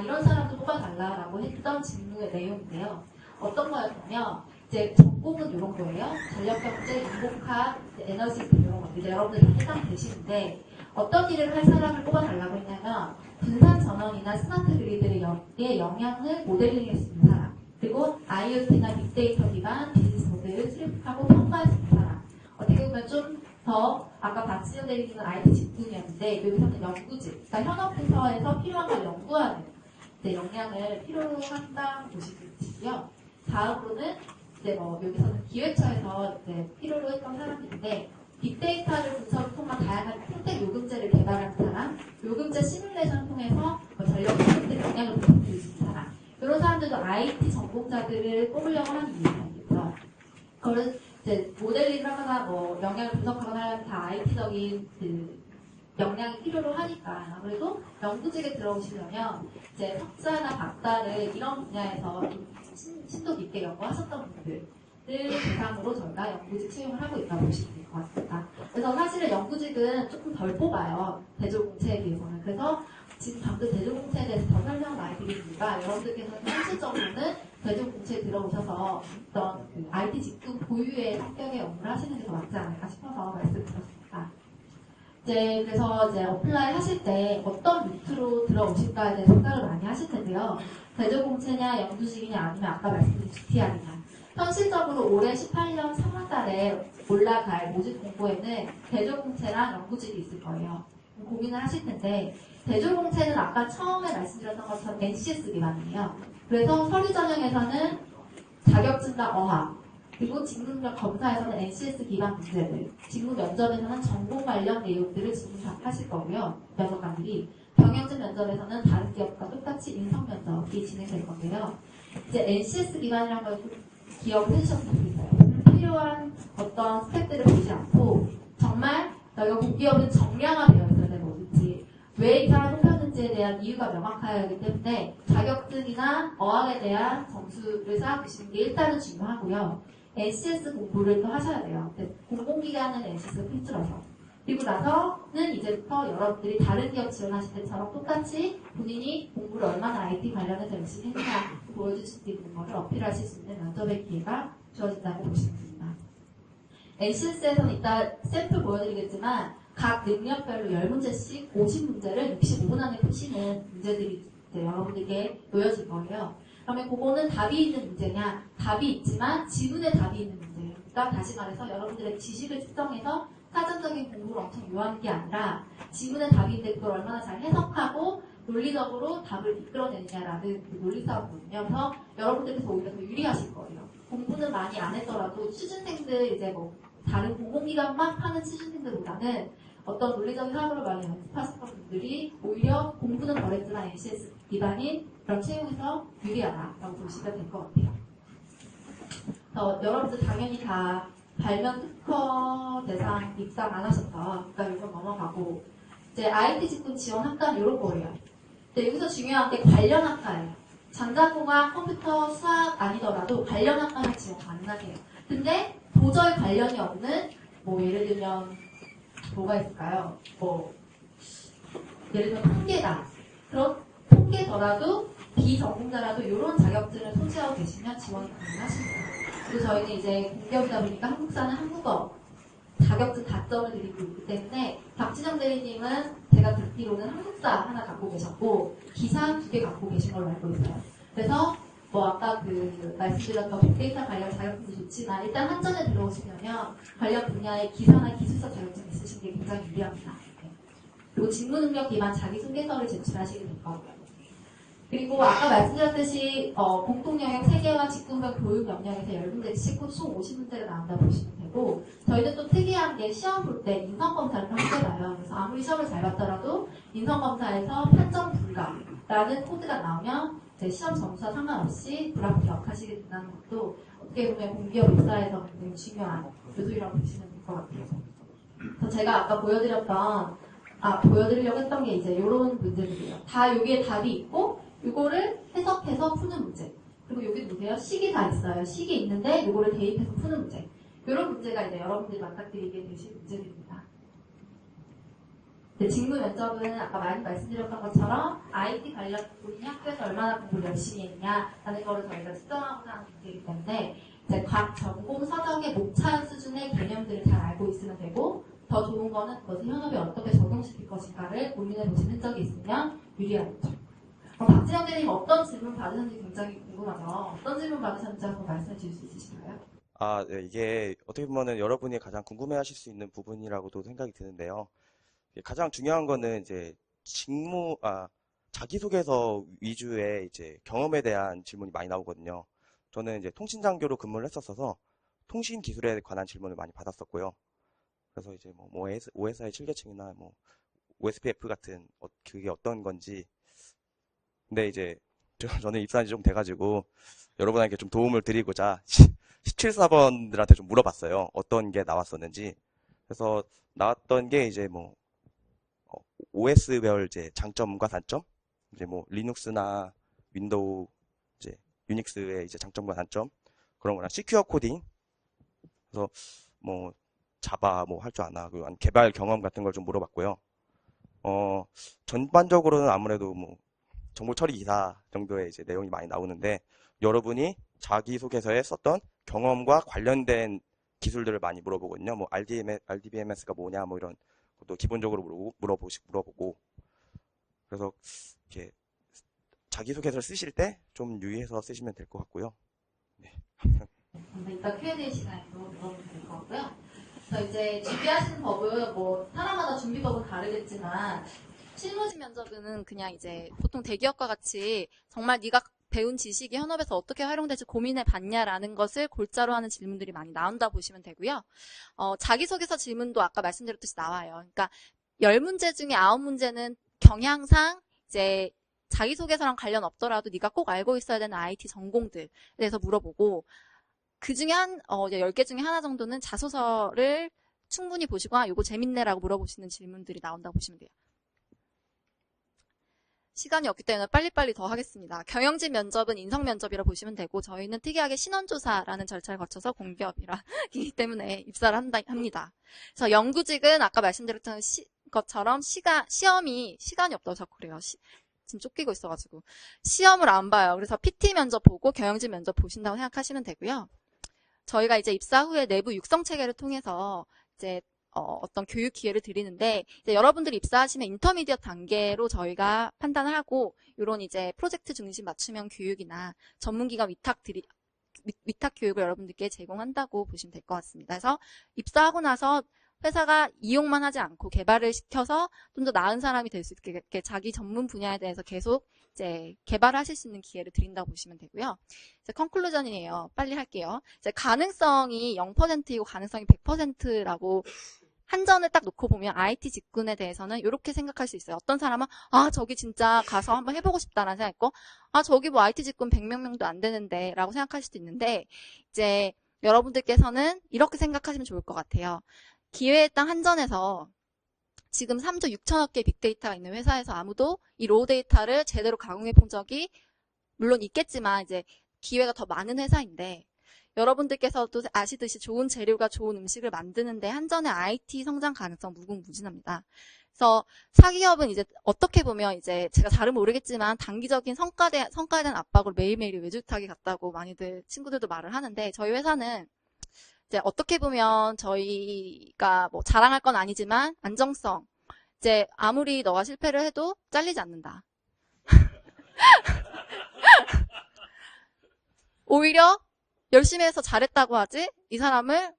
이런 사람도 뽑아달라라고 했던 직무의 내용인데요. 어떤 거였냐면 이제 전공은 이런 거예요. 전력경제, 인공화, 에너지 시스템 이런 것들. 이제 여러분들이 해당되시는데 어떤 일을 할 사람을 뽑아달라고 했냐면 분산 전원이나 스마트 그리드의 영향을 모델링할 수 있는 사람. 그리고 IoT나 빅데이터 기반 비즈니스 모델을 수립하고 평가할 수 있는 사람. 어떻게 보면 좀 더 아까 박지현 대리님은 IT 직군이었는데 여기서는 연구직. 그러니까 현업부서에서 필요한 걸 연구하는 역량을 필요로 한다는 곳이고요. 다음으로는 이제 뭐 여기서는 기획처에서 이제 필요로 했던 사람들인데 빅데이터를 분석을 통한 다양한 핀텍 요금제를 개발하는 사람, 요금제 시뮬레이션을 통해서 전력 핀텍 영향을 분석할 수 있는 사람, 이런 사람들도 IT 전공자들을 뽑으려고 하는 이유입니다. 그거를 이제 모델링을 하거나 뭐 영향을 분석하거나 하면 다 IT적인 그 역량이 필요로 하니까 아무래도 연구직에 들어오시려면 이제 석사나 박사를 이런 분야에서 심도 깊게 연구하셨던 분들을 대상으로 저희가 연구직 채용을 하고 있다고 보시면 될 것 같습니다. 그래서 사실은 연구직은 조금 덜 뽑아요. 대졸공채에 비해서는. 그래서 지금 방금 대졸공채에 대해서 더 설명 많이 드린 이유가 여러분들께서는 현실적으로는 대졸공채에 들어오셔서 어떤 그 IT 직군 보유의 성격의 업무를 하시는 게 더 맞지 않을까 싶어서 말씀드렸습니다. 이제 그래서 이제 어플라이 하실 때 어떤 루트로 들어오실까에 대해 생각을 많이 하실 텐데요. 대조공채냐, 영주직이냐, 아니면 아까 말씀드린 GTR이냐. 현실적으로 올해 18년 3월 달에 올라갈 모집 공고에는 대조공채랑 영구직이 있을 거예요. 고민을 하실 텐데, 대조공채는 아까 처음에 말씀드렸던 것처럼 NCS 기반이에요. 그래서 서류 전형에서는 자격증과 어학, 그리고 직무능력 검사에서는 NCS 기반 문제들, 직무 면접에서는 전공 관련 내용들을 질문하실 거고요. 면접관들이. 경영진 면접에서는 다른 기업과 똑같이 인성 면접이 진행될 건데요. 이제 NCS 기반이라는 걸 좀 기억을 해주셨으면 좋겠어요. 필요한 어떤 스텝들을 보지 않고 정말 저희가 공기업은 정량화되어 있어야 되는 거든지 왜 이 사람을 뽑혔는지에 대한 이유가 명확해야 하기 때문에 자격증이나 어학에 대한 점수를 쌓아두시는 게 일단은 중요하고요. NCS 공부를 또 하셔야 돼요. 공공기관은 NCS가 필수라서. 그리고 나서는 이제부터 여러분들이 다른 기업 지원하실 때처럼 똑같이 본인이 공부를 얼마나 IT 관련해서 열심히 했느냐 보여줄 수 있는 것을 어필하실 수 있는 면접의 기회가 주어진다고 보시면 됩니다. NCS에서는 이따 샘플 보여드리겠지만 각 능력별로 10문제씩 50문제를 65분 안에 푸시는 문제들이 이제 여러분들께 놓여질 거예요. 그러면 그거는 답이 있는 문제냐? 답이 있지만 지문에 답이 있는 문제예요. 그러니까 다시 말해서 여러분들의 지식을 측정해서 사전적인 공부를 엄청 요하는 게 아니라 지문에 답이 있는데 그걸 얼마나 잘 해석하고 논리적으로 답을 이끌어내느냐라는 그 논리 싸움이거든요. 그래서 여러분들께서 오히려 더 유리하실 거예요. 공부는 많이 안 했더라도 취준생들 이제 뭐 다른 공공기관 막 하는 취준생들보다는 어떤 논리적인 사고를 많이 연습하셨던 분들이 오히려 공부는 덜했지만 NCS 기반인 그런 채용에서 유리하다라고 보시면 될 것 같아요. 여러분들 당연히 다 발명 특허 대상 입상 안 하셨죠. 그러니까 이건 넘어가고 이제 IT 직군 지원 학과는 이런 거예요. 근데 여기서 중요한 게 관련 학과예요. 전자공학, 컴퓨터, 수학 아니더라도 관련 학과는 지원 가능하세요. 근데 도저히 관련이 없는 뭐 예를 들면 뭐가 있을까요? 뭐 예를 들면 통계다. 그런 통계더라도 비전공자라도 이런 자격증을 소지하고 계시면 지원이 가능하십니다. 그리고 저희는 이제 공기업이다 보니까 한국사는 한국어 자격증 가점을 드리고 있기 때문에 박진영 대리님은 제가 듣기로는 한국사 하나 갖고 계셨고 기사 2개 갖고 계신 걸로 알고 있어요. 그래서 뭐 아까 그 말씀드렸던 빅데이터 관련 자격증도 좋지만 일단 한전에 들어오시려면 관련 분야의 기사나 기술사 자격증 있으신 게 굉장히 유리합니다. 그리고 직무능력 기반 자기소개서를 제출하시게 될 거고요. 그리고 아까 말씀드렸듯이 공통영역 3개와 직군별 교육 영역에서 10문제를 싣고 총 50문제가 나온다 보시면 되고 저희는 또 특이한 게 시험 볼 때 인성검사를 함께 봐요. 그래서 아무리 시험을 잘 봤더라도 인성검사에서 판정 불가라는 코드가 나오면 제 시험 점수와 상관없이 불합격 기억하시게 된다는 것도 어떻게 보면 공기업 입사에서 굉장히 중요한 요소라고 보시면 될 것 같아요. 그래서 제가 아까 보여드리려고 했던 게 이제 이런 문제들이에요. 다 여기에 답이 있고 이거를 해석해서 푸는 문제. 그리고 여기 보세요. 식이 다 있어요. 식이 있는데 이거를 대입해서 푸는 문제. 이런 문제가 이제 여러분들이 맞닥뜨리게 되실 문제들입니다. 직무 면접은 아까 많이 말씀드렸던 것처럼 IT 관련 본인이 학교에서 얼마나 공부를 열심히 했냐라는 거를 저희가 측정하고 하는 문제이기 때문에 이제 각 전공 서적의 목차 수준의 개념들을 잘 알고 있으면 되고 더 좋은 거는 그것을 현업에 어떻게 적용시킬 것인가를 고민해 보신 흔적이 있으면 유리하겠죠. 박진영 대리님 어떤 질문 받으셨는지 굉장히 궁금하죠. 어떤 질문 받으셨는지 한번 말씀해 주실 수 있으실까요? 네, 이게 어떻게 보면은 여러분이 가장 궁금해하실 수 있는 부분이라고도 생각이 드는데요. 가장 중요한 거는 이제 자기소개서 위주의 이제 경험에 대한 질문이 많이 나오거든요. 저는 이제 통신장교로 근무를 했었어서 통신 기술에 관한 질문을 많이 받았었고요. 그래서 이제 뭐 OSI 7계층이나 뭐 OSPF 같은 그게 어떤 건지. 근데 이제 저는 입사한 지 좀 돼가지고 여러분에게 좀 도움을 드리고자 17사번들한테 좀 물어봤어요. 어떤 게 나왔었는지. 그래서 나왔던 게 이제 뭐 OS별 이제 장점과 단점, 이제 뭐 리눅스나 윈도우, 이제 유닉스의 이제 장점과 단점 그런 거랑 시큐어 코딩. 그래서 뭐 자바 뭐 할 줄 아나, 그리고 개발 경험 같은 걸 좀 물어봤고요. 전반적으로는 아무래도 뭐 정보 처리 기사 정도의 이제 내용이 많이 나오는데 여러분이 자기소개서에 썼던 경험과 관련된 기술들을 많이 물어보거든요. 뭐 RDBMS가 뭐냐 뭐 이런 것도 기본적으로 물어보고 그래서 이렇게 자기소개서를 쓰실 때 좀 유의해서 쓰시면 될 것 같고요. 네. 이따 Q&A 시간에 물어보면 될 것 같고요. 그래서 이제 준비하시는 법은 뭐 사람마다 준비법은 다르겠지만 실무진 면접은 그냥 이제 보통 대기업과 같이 정말 네가 배운 지식이 현업에서 어떻게 활용될지 고민해 봤냐라는 것을 골자로 하는 질문들이 많이 나온다 보시면 되고요. 자기소개서 질문도 아까 말씀드렸듯이 나와요. 그러니까 10문제 중에 9문제는 경향상 이제 자기소개서랑 관련 없더라도 네가 꼭 알고 있어야 되는 IT 전공들에 대해서 물어보고 그 중에 10개 중에 하나 정도는 자소서를 충분히 보시고 요거 재밌네라고 물어보시는 질문들이 나온다고 보시면 돼요. 시간이 없기 때문에 빨리빨리 더 하겠습니다. 경영진 면접은 인성 면접이라 보시면 되고 저희는 특이하게 신원조사라는 절차를 거쳐서 공기업이기 때문에 입사를 합니다. 그래서 연구직은 아까 말씀드렸던 것처럼 시험이 시간이 없다고 자꾸 그래요. 지금 쫓기고 있어가지고 시험을 안 봐요. 그래서 PT 면접 보고 경영진 면접 보신다고 생각하시면 되고요. 저희가 이제 입사 후에 내부 육성 체계를 통해서 이제 어떤 교육 기회를 드리는데 이제 여러분들이 입사하시면 인터미디엇 단계로 저희가 판단을 하고 이런 이제 프로젝트 중심 맞춤형 교육이나 전문기관 위탁 교육을 여러분들께 제공한다고 보시면 될 것 같습니다. 그래서 입사하고 나서 회사가 이용만 하지 않고 개발을 시켜서 좀 더 나은 사람이 될 수 있게 자기 전문 분야에 대해서 계속 이제 개발하실 수 있는 기회를 드린다고 보시면 되고요. 이제 컨클루전이에요. 빨리 할게요. 이제 가능성이 0%이고 가능성이 100%라고 한전을 딱 놓고 보면 IT 직군에 대해서는 이렇게 생각할 수 있어요. 어떤 사람은 저기 진짜 가서 한번 해보고 싶다라는 생각했고 저기 뭐 IT 직군 100명도 안 되는데 라고 생각할 수도 있는데 이제 여러분들께서는 이렇게 생각하시면 좋을 것 같아요. 기회의 땅 한전에서 지금 3조 6천억 개 빅데이터가 있는 회사에서 아무도 이 로우 데이터를 제대로 가공해 본 적이 물론 있겠지만 이제 기회가 더 많은 회사인데 여러분들께서도 아시듯이 좋은 재료가 좋은 음식을 만드는데 한전의 IT 성장 가능성 무궁무진합니다. 그래서 사기업은 이제 어떻게 보면 이제 제가 잘은 모르겠지만 단기적인 성과에 대한 압박으로 매일매일 외줄타기 같다고 많이들 친구들도 말을 하는데 저희 회사는 이제 어떻게 보면 저희가 뭐 자랑할 건 아니지만 안정성. 이제 아무리 너가 실패를 해도 잘리지 않는다. 오히려 열심히 해서 잘했다고 하지 이 사람을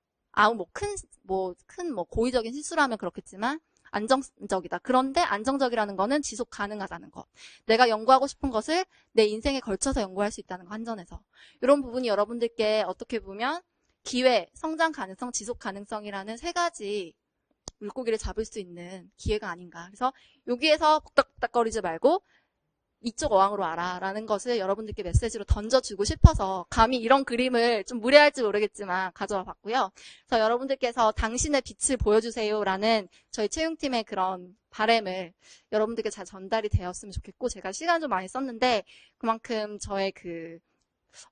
큰 고의적인 실수를 하면 그렇겠지만 안정적이다. 그런데 안정적이라는 거는 지속 가능하다는 것. 내가 연구하고 싶은 것을 내 인생에 걸쳐서 연구할 수 있다는 거 한전에서. 이런 부분이 여러분들께 어떻게 보면 기회, 성장 가능성, 지속 가능성이라는 세 가지 물고기를 잡을 수 있는 기회가 아닌가. 그래서 여기에서 복닥복닥거리지 말고 이쪽 어항으로 와라라는 것을 여러분들께 메시지로 던져주고 싶어서 감히 이런 그림을 좀 무례할지 모르겠지만 가져와 봤고요. 그래서 여러분들께서 당신의 빛을 보여주세요라는 저희 채용팀의 그런 바람을 여러분들께 잘 전달이 되었으면 좋겠고 제가 시간 좀 많이 썼는데 그만큼 저의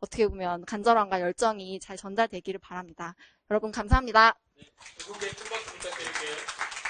어떻게 보면 간절함과 열정이 잘 전달되기를 바랍니다. 여러분 감사합니다. 네, 두 분께 큰 박수 부탁드릴게요.